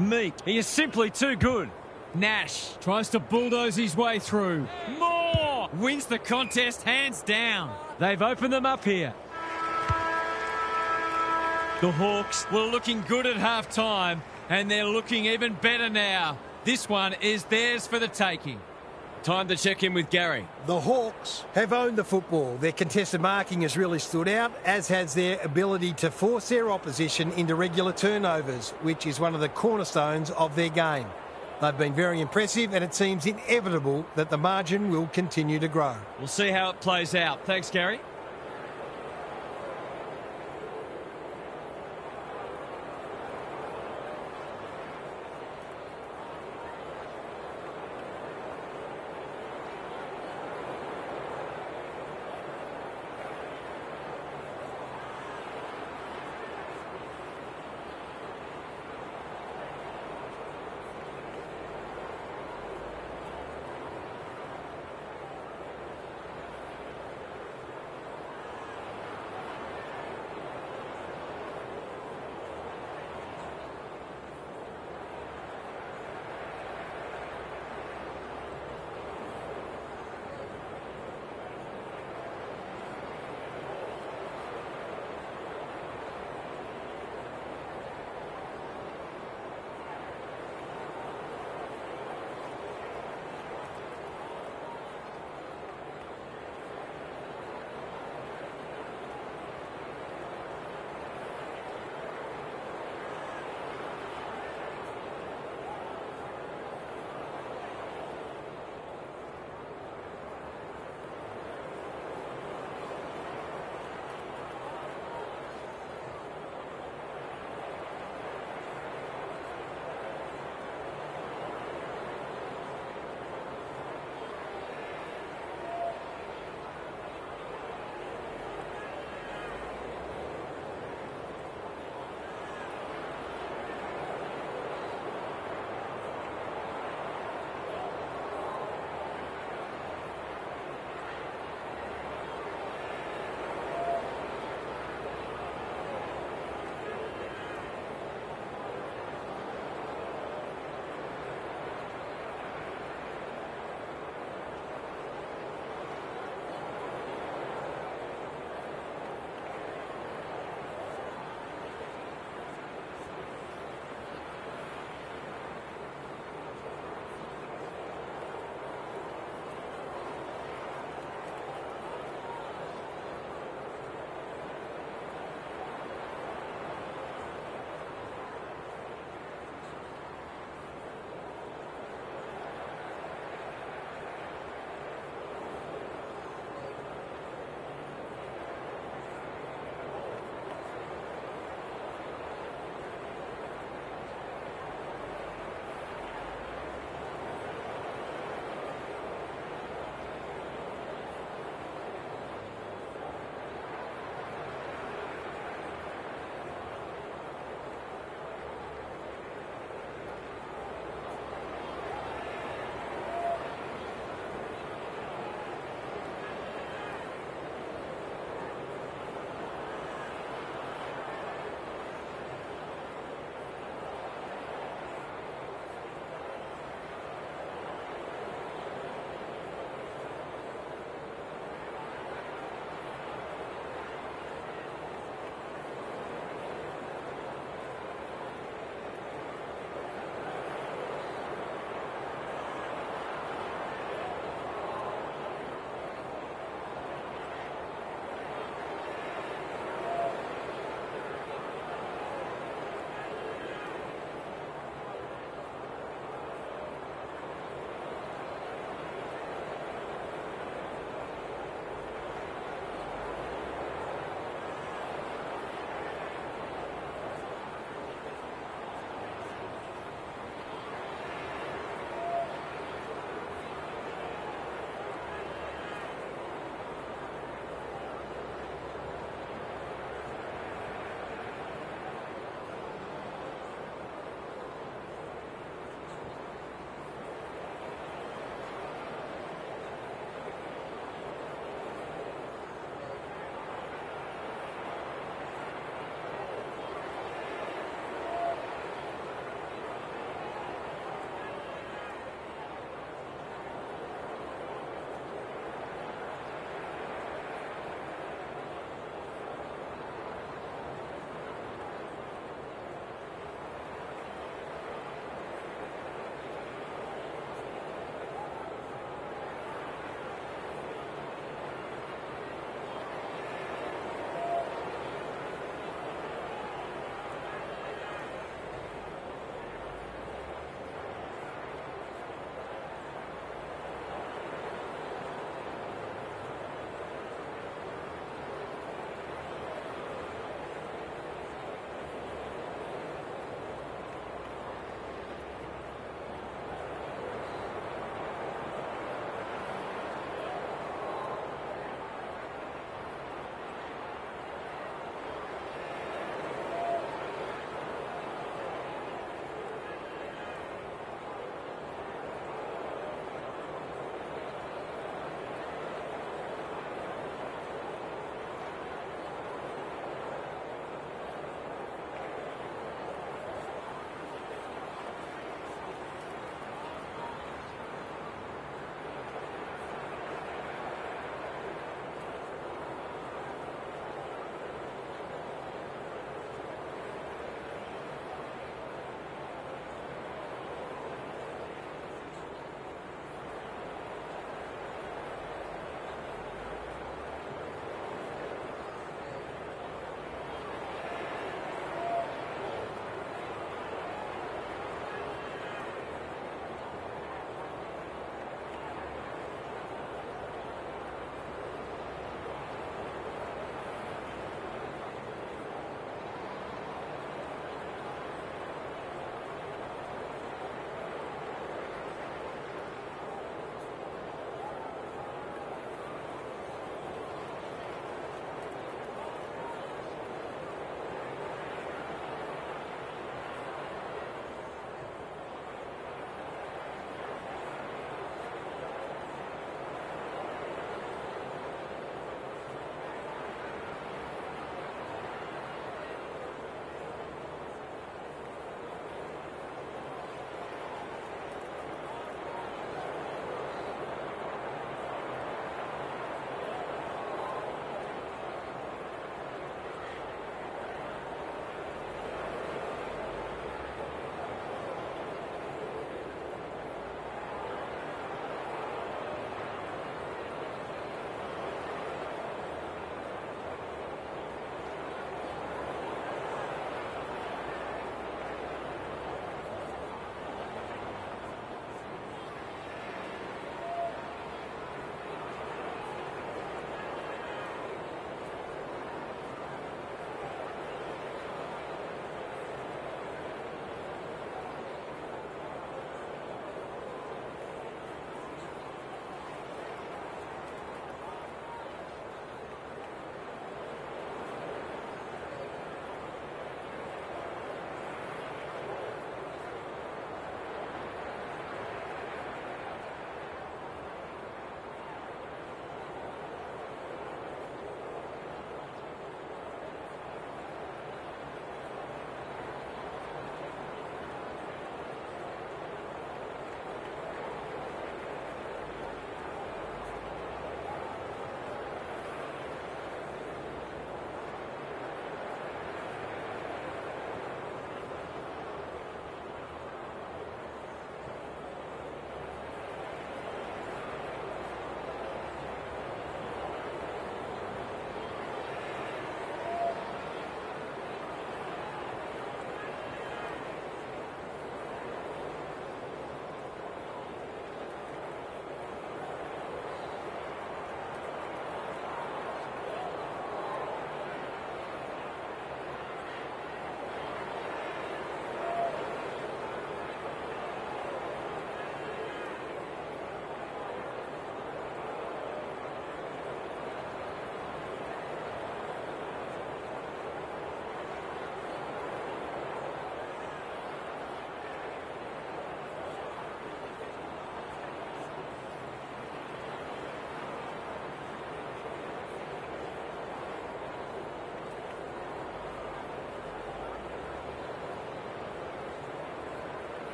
Meek, he is simply too good. Nash tries to bulldoze his way through. Moore wins the contest hands down. They've opened them up here. The Hawks were looking good at half-time, and they're looking even better now. This one is theirs for the taking. Time to check in with Gary.
The Hawks have owned the football. Their contested marking has really stood out, as has their ability to force their opposition into regular turnovers, which is one of the cornerstones of their game. They've been very impressive, and it seems inevitable that the margin will continue to grow.
We'll see how it plays out. Thanks, Gary.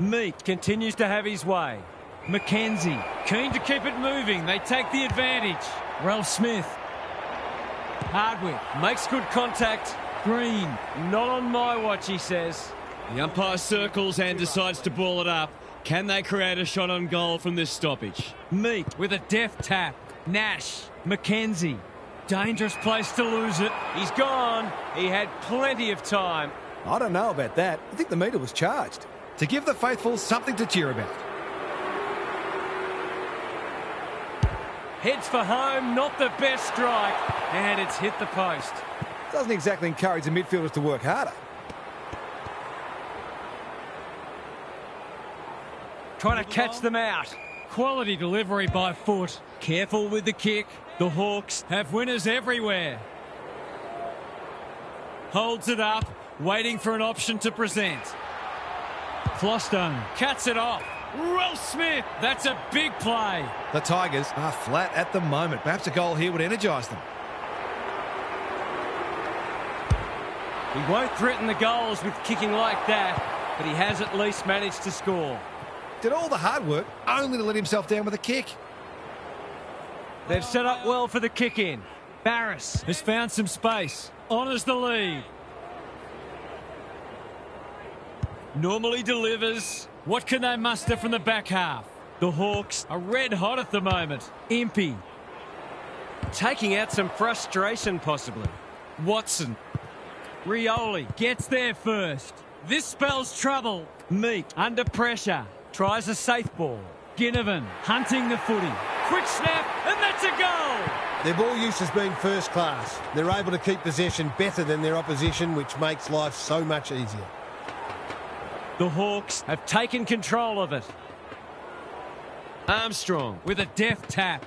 Meat continues to have his way. Mackenzie, keen to keep it moving. They take the advantage. Ralph Smith. Hardwick makes good contact. Green, not on my watch, he says. The umpire circles and decides to ball it up. Can they create a shot on goal from this stoppage? Meat with a deft tap. Nash, Mackenzie. Dangerous place to lose it. He's gone. He had plenty of time.
I don't know about that. I think the meter was charged.
To give the faithful something to cheer about.
Heads for home, not the best strike. And it's hit the post.
Doesn't exactly encourage the midfielders to work harder.
Trying to catch them out. Quality delivery by foot. Careful with the kick. The Hawks have winners everywhere. Holds it up, waiting for an option to present. Flostone cuts it off. Ralph Smith, that's a big play.
The Tigers are flat at the moment. Perhaps a goal here would energise them.
He won't threaten the goals with kicking like that, but he has at least managed to score.
Did all the hard work only to let himself down with a kick.
They've set up well for the kick-in. Barris has found some space. Honours the lead. Normally delivers. What can they muster from the back half? The Hawks are red hot at the moment. Impey. Taking out some frustration possibly. Watson. Rioli gets there first. This spells trouble. Meat under pressure. Tries a safe ball. Ginnivan hunting the footy. Quick snap, and that's a goal!
Their ball use has been first class. They're able to keep possession better than their opposition, which makes life so much easier.
The Hawks have taken control of it. Armstrong with a deft tap.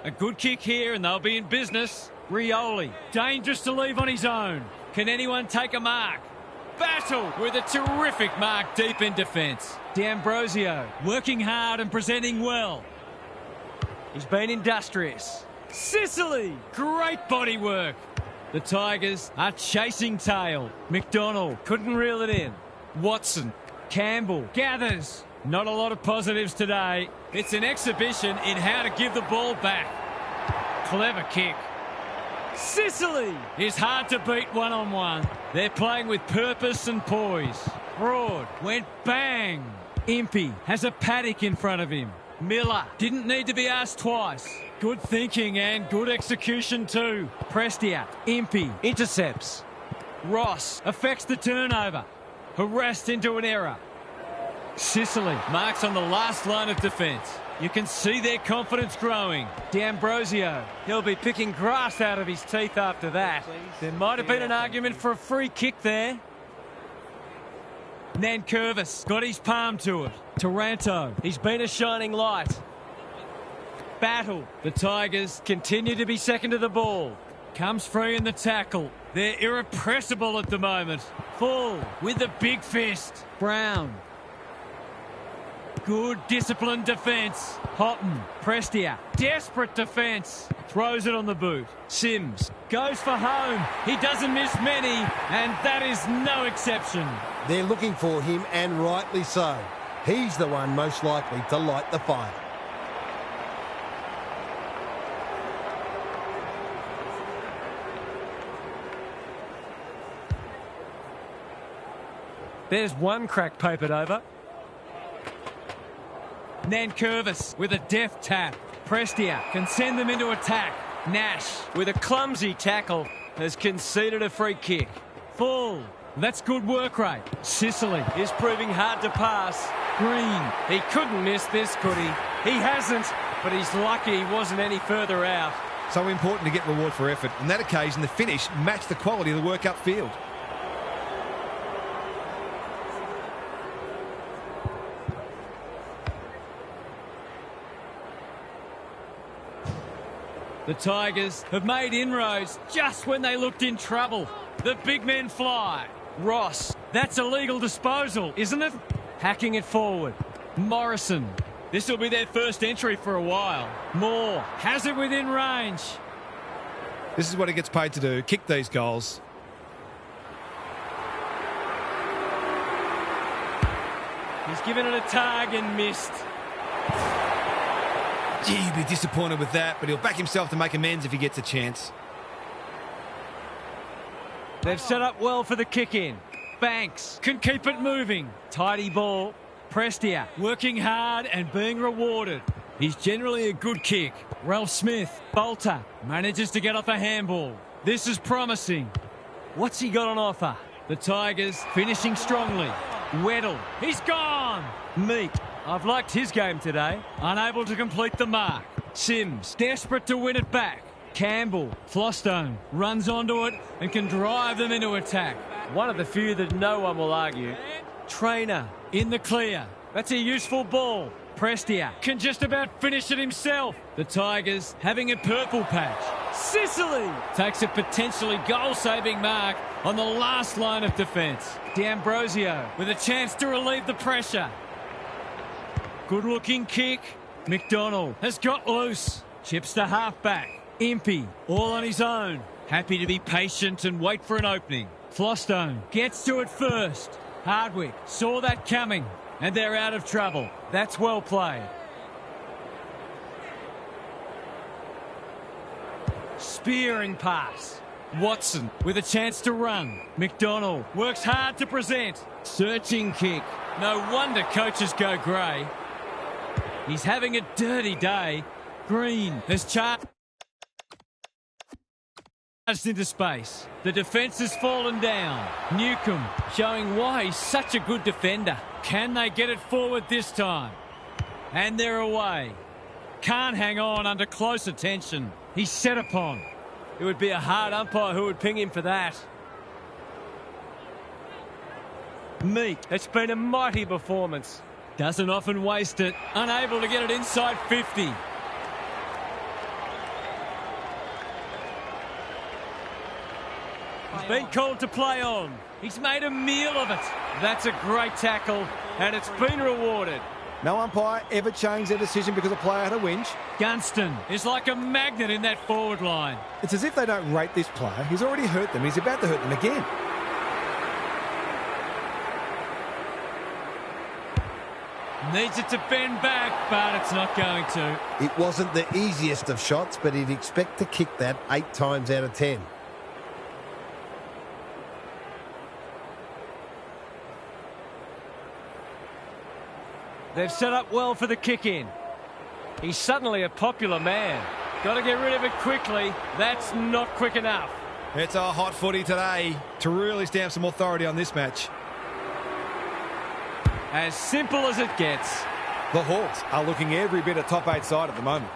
A good kick here, and they'll be in business. Rioli, dangerous to leave on his own. Can anyone take a mark? Battle with a terrific mark deep in defence. D'Ambrosio working hard and presenting well. He's been industrious. Sicily, great body work. The Tigers are chasing tail. McDonald couldn't reel it in. Watson, Campbell gathers. Not a lot of positives today. It's an exhibition in how to give the ball back. Clever kick. Sicily is hard to beat one-on-one. They're playing with purpose and poise. Broad went bang. Impey has a paddock in front of him. Miller didn't need to be asked twice. Good thinking and good execution too. Prestia, Impey intercepts. Ross affects the turnover. Harassed into an error. Sicily marks on the last line of defence. You can see their confidence growing. D'Ambrosio, he'll be picking grass out of his teeth after that. There might have been an argument for a free kick there. Nankervis got his palm to it. Taranto, he's been a shining light. Battle. The Tigers continue to be second to the ball. Comes free in the tackle. They're irrepressible at the moment. Full with the big fist. Brown. Good disciplined defence. Houghton, Prestia, desperate defence. Throws it on the boot. Sims goes for home. He doesn't miss many, and that is no exception.
They're looking for him, and rightly so. He's the one most likely to light the fire.
There's one crack papered over. Nankervis with a deft tap. Prestia can send them into attack. Nash with a clumsy tackle has conceded a free kick. Full. That's good work rate. Sicily is proving hard to pass. Green. He couldn't miss this, could he? He hasn't, but he's lucky he wasn't any further out.
So important to get reward for effort. On that occasion, the finish matched the quality of the work upfield.
The Tigers have made inroads just when they looked in trouble. The big men fly. Ross, that's a legal disposal, isn't it? Hacking it forward. Morrison. This will be their first entry for a while. Moore has it within range.
This is what he gets paid to do, kick these goals.
He's given it a tug and missed.
Gee, he'd be disappointed with that, but he'll back himself to make amends if he gets a chance.
They've set up well for the kick-in. Banks can keep it moving. Tidy ball. Prestia working hard and being rewarded. He's generally a good kick. Ralph Smith, Bolter, manages to get off a handball. This is promising. What's he got on offer? The Tigers finishing strongly. Weddle, he's gone. Meek, I've liked his game today. Unable to complete the mark. Sims, desperate to win it back. Campbell, Flostone, runs onto it and can drive them into attack. One of the few that no one will argue. Trainer, in the clear. That's a useful ball. Prestia can just about finish it himself. The Tigers having a purple patch. Sicily takes a potentially goal-saving mark on the last line of defence. D'Ambrosio with a chance to relieve the pressure. Good-looking kick. McDonald has got loose. Chips to half-back. Impey, all on his own. Happy to be patient and wait for an opening. Flostone gets to it first. Hardwick saw that coming, and they're out of trouble. That's well played. Spearing pass. Watson with a chance to run. McDonald works hard to present. Searching kick. No wonder coaches go grey. He's having a dirty day. Green has charged into space. The defence has fallen down. Newcomb showing why he's such a good defender. Can they get it forward this time? And they're away. Can't hang on under close attention. He's set upon. It would be a hard umpire who would ping him for that. Meek, it's been a mighty performance. Doesn't often waste it. Unable to get it inside 50. He's been called to play on. He's made a meal of it. That's a great tackle, and it's been rewarded.
No umpire ever changed their decision because a player had a whinge.
Gunston is like a magnet in that forward line.
It's as if they don't rate this player. He's already hurt them. He's about to hurt them again.
Needs it to bend back, but it's not going to.
It wasn't the easiest of shots, but he'd expect to kick that 8 times out of 10.
They've set up well for the kick-in. He's suddenly a popular man. Got to get rid of it quickly. That's not quick enough.
It's a hot footy today to really stamp some authority on this match.
As simple as it gets.
The Hawks are looking every bit a top 8 side at the moment.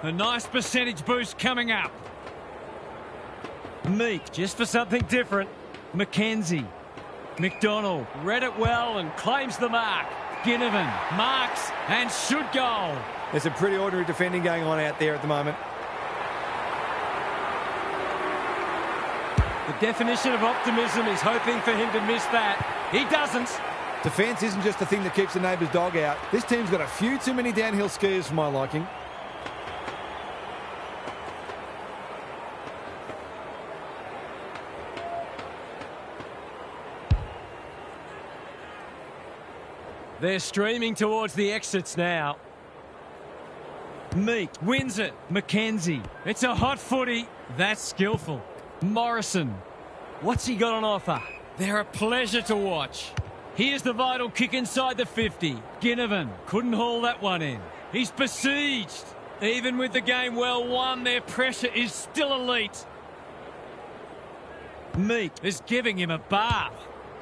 A nice percentage boost coming up. Meek, just for something different. Mackenzie. McDonald read it well and claims the mark. Ginnivan marks and should goal.
There's some pretty ordinary defending going on out there at the moment.
The definition of optimism is hoping for him to miss that. He doesn't.
Defence isn't just the thing that keeps the neighbour's dog out. This team's got a few too many downhill skiers for my liking.
They're streaming towards the exits now. Meek wins it. Mackenzie. It's a hot footy. That's skillful. Morrison. What's he got on offer? They're a pleasure to watch. Here's the vital kick inside the 50. Ginnivan couldn't haul that one in. He's besieged. Even with the game well won, their pressure is still elite. Meek is giving him a bath.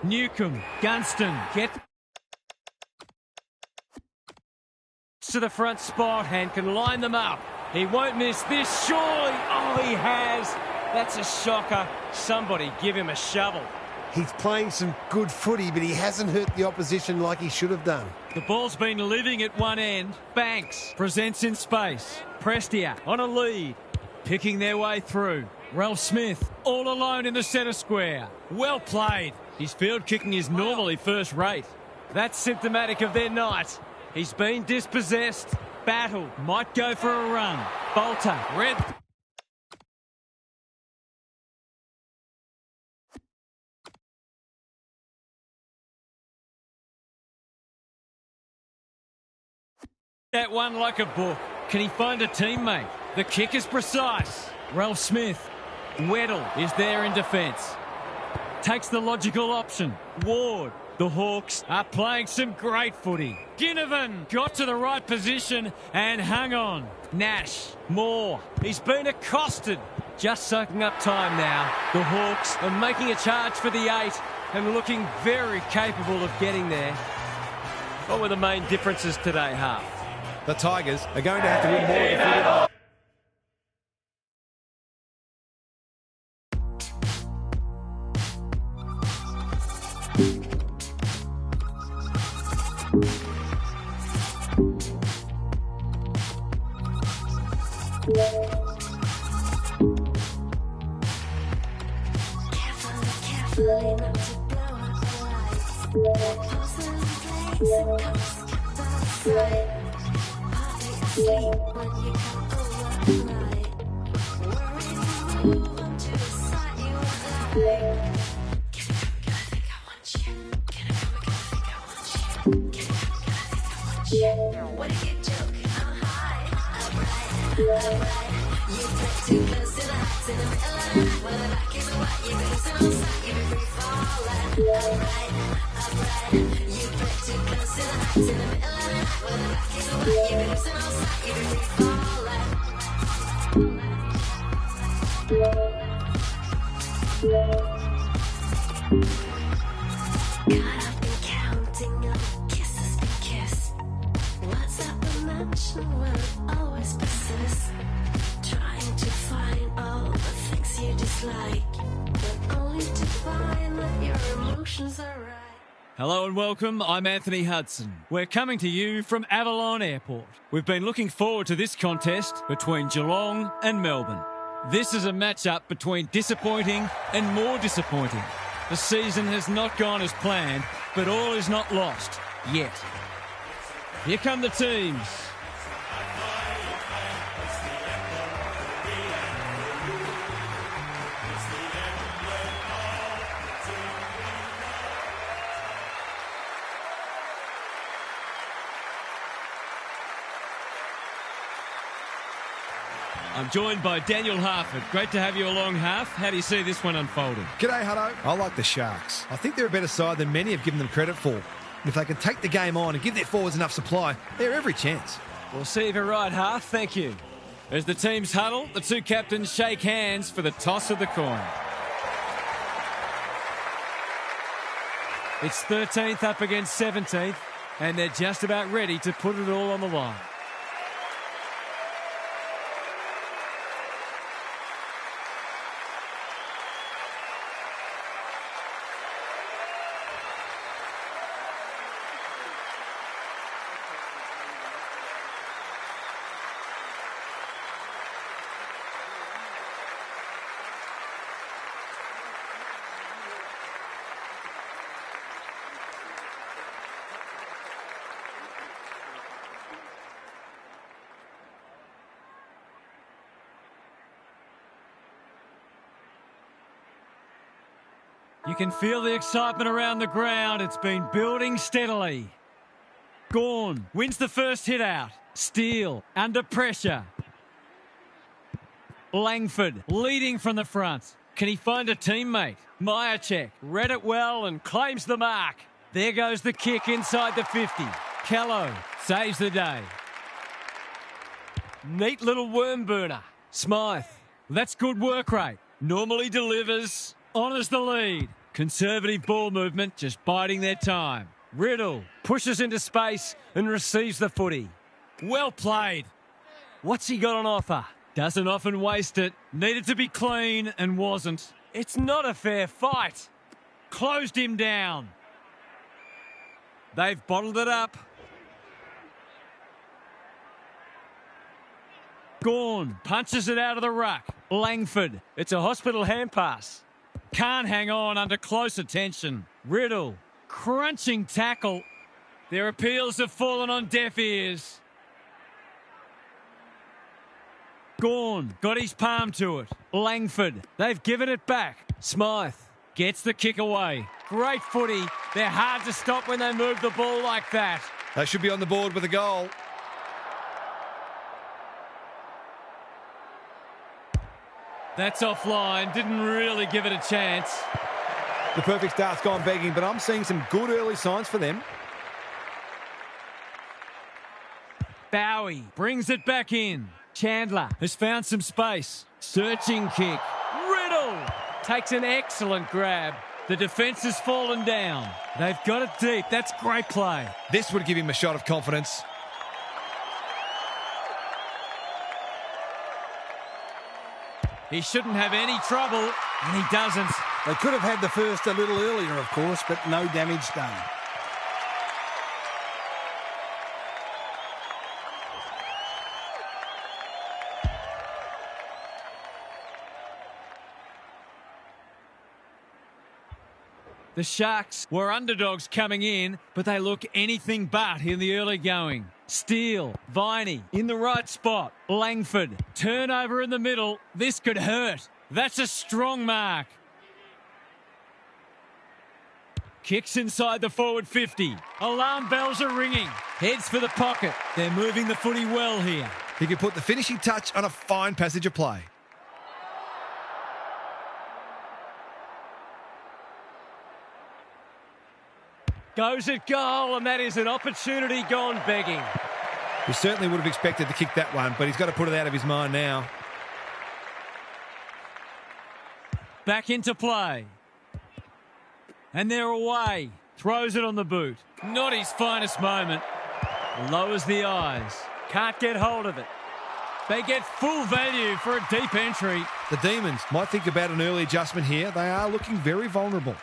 Newcomb. Gunston. Get to the front spot and can line them up. He won't miss this, surely. Oh, he has. That's a shocker. Somebody give him a shovel.
He's playing some good footy, but he hasn't hurt the opposition like he should have done.
The ball's been living at one end. Banks presents in space. Prestia on a lead. Picking their way through. Ralph Smith all alone in the centre square. Well played. His field kicking is normally first rate. That's symptomatic of their night. He's been dispossessed. Battle might go for a run. Bolter, red. That one like a book. Can he find a teammate? The kick is precise. Ralph Smith. Weddle is there in defence. Takes the logical option. Ward. The Hawks are playing some great footy. Ginnivan got to the right position and hung on. Nash. Moore. He's been accosted. Just soaking up time now. The Hawks are making a charge for the 8 and looking very capable of getting there. What were the main differences today, Half?
The Tigers are going to have to win more than 50.
Carefully not to blow up the lights. Closer and plates and cups kept outside. Partly asleep when you come over right. Worried to move on to a side you would like. Can I think I want you? Can I think I want you? Can I think I want you? What are you joking? I'm high. I'm right. You play too close to the heights in the middle of the night. When the back is white, you be losing on sight, you be free falling. I'm right. You play too close to the heights in the middle of the night. When the back is white, you be losing on sight, you be free falling. Caught up in counting all the kisses we kiss. What's up the mansion where it always persists? Trying to find all the things you dislike, but only to find that your emotions are right.
Hello and welcome, I'm Anthony Hudson. We're coming to you from Avalon Airport. We've been looking forward to this contest between Geelong and Melbourne. This is a matchup between disappointing and more disappointing. The season has not gone as planned, but all is not lost yet. Here come the teams. I'm joined by Daniel Harford. Great to have you along, Harf. How do you see this one unfolding?
G'day, Hutto. I like the Sharks. I think they're a better side than many have given them credit for. And if they can take the game on and give their forwards enough supply, they're every chance.
We'll see if you're right, Harf. Thank you. As the teams huddle, the two captains shake hands for the toss of the coin. It's 13th up against 17th, and they're just about ready to put it all on the line. You can feel the excitement around the ground. It's been building steadily. Gawn wins the first hit out. Steele under pressure. Langford leading from the front. Can he find a teammate? Myercheck read it well and claims the mark. There goes the kick inside the 50. Callow saves the day. Neat little worm burner. Smythe. That's good work rate. Normally delivers. Honours the lead. Conservative ball movement, just biding their time. Riddle pushes into space and receives the footy. Well played. What's he got on offer? Doesn't often waste it. Needed to be clean and wasn't. It's not a fair fight. Closed him down. They've bottled it up. Gawn punches it out of the ruck. Langford. It's a hospital hand pass. Can't hang on under close attention. Riddle. Crunching tackle. Their appeals have fallen on deaf ears. Gawn got his palm to it. Langford. They've given it back. Smythe gets the kick away. Great footy. They're hard to stop when they move the ball like that.
They should be on the board with a goal.
That's offline. Didn't really give it a chance.
The perfect start's gone begging, but I'm seeing some good early signs for them.
Bowie brings it back in. Chandler has found some space. Searching kick. Riddle takes an excellent grab. The defence has fallen down. They've got it deep. That's great play.
This would give him a shot of confidence.
He shouldn't have any trouble, and he doesn't.
They could have had the first a little earlier, of course, but no damage done.
The Sharks were underdogs coming in, but they look anything but in the early going. Steele, Viney in the right spot. Langford, turnover in the middle. This could hurt. That's a strong mark. Kicks inside the forward 50. Alarm bells are ringing. Heads for the pocket. They're moving the footy well here.
He can put the finishing touch on a fine passage of play.
Goes at goal, and that is an opportunity gone begging.
We certainly would have expected to kick that one, but he's got to put it out of his mind now.
Back into play. And they're away. Throws it on the boot. Not his finest moment. Lowers the eyes. Can't get hold of it. They get full value for a deep entry.
The Demons might think about an early adjustment here. They are looking very vulnerable.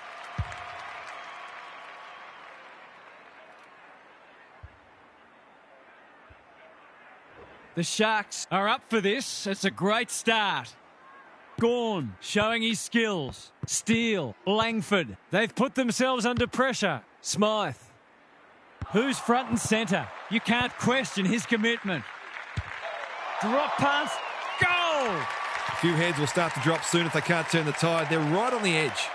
The Sharks are up for this. It's a great start. Gawn showing his skills. Steele, Langford. They've put themselves under pressure. Smythe. Who's front and centre? You can't question his commitment. Drop pass. Goal!
A few heads will start to drop soon if they can't turn the tide. They're right on the edge.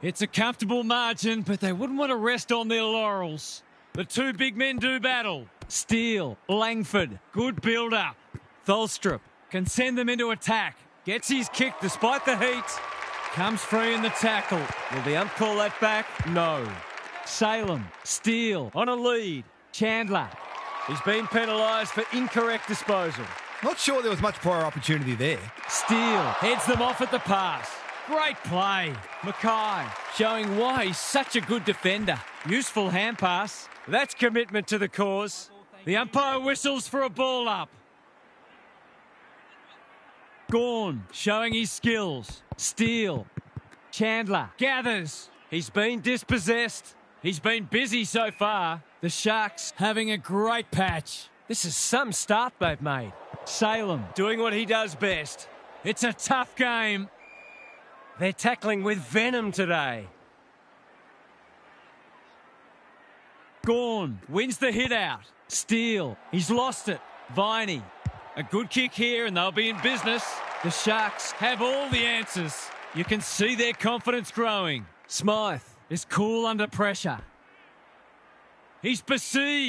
It's a comfortable margin, but they wouldn't want to rest on their laurels. The two big men do battle. Steele, Langford, good build-up. Tholstrup can send them into attack. Gets his kick despite the heat. Comes free in the tackle. Will the ump call that back? No. Salem, Steele on a lead. Chandler. He's been penalised for incorrect disposal.
Not sure there was much prior opportunity there.
Steele heads them off at the pass. Great play. Mackay showing why he's such a good defender. Useful hand pass. That's commitment to the cause. The umpire whistles for a ball up. Gawn showing his skills. Steele. Chandler gathers. He's been dispossessed. He's been busy so far. The Sharks having a great patch. This is some start they've made. Salem doing what he does best. It's a tough game. They're tackling with venom today. Gawn wins the hit out. Steele, he's lost it. Viney, a good kick here and they'll be in business. The Sharks have all the answers. You can see their confidence growing. Smythe is cool under pressure. He's besieged.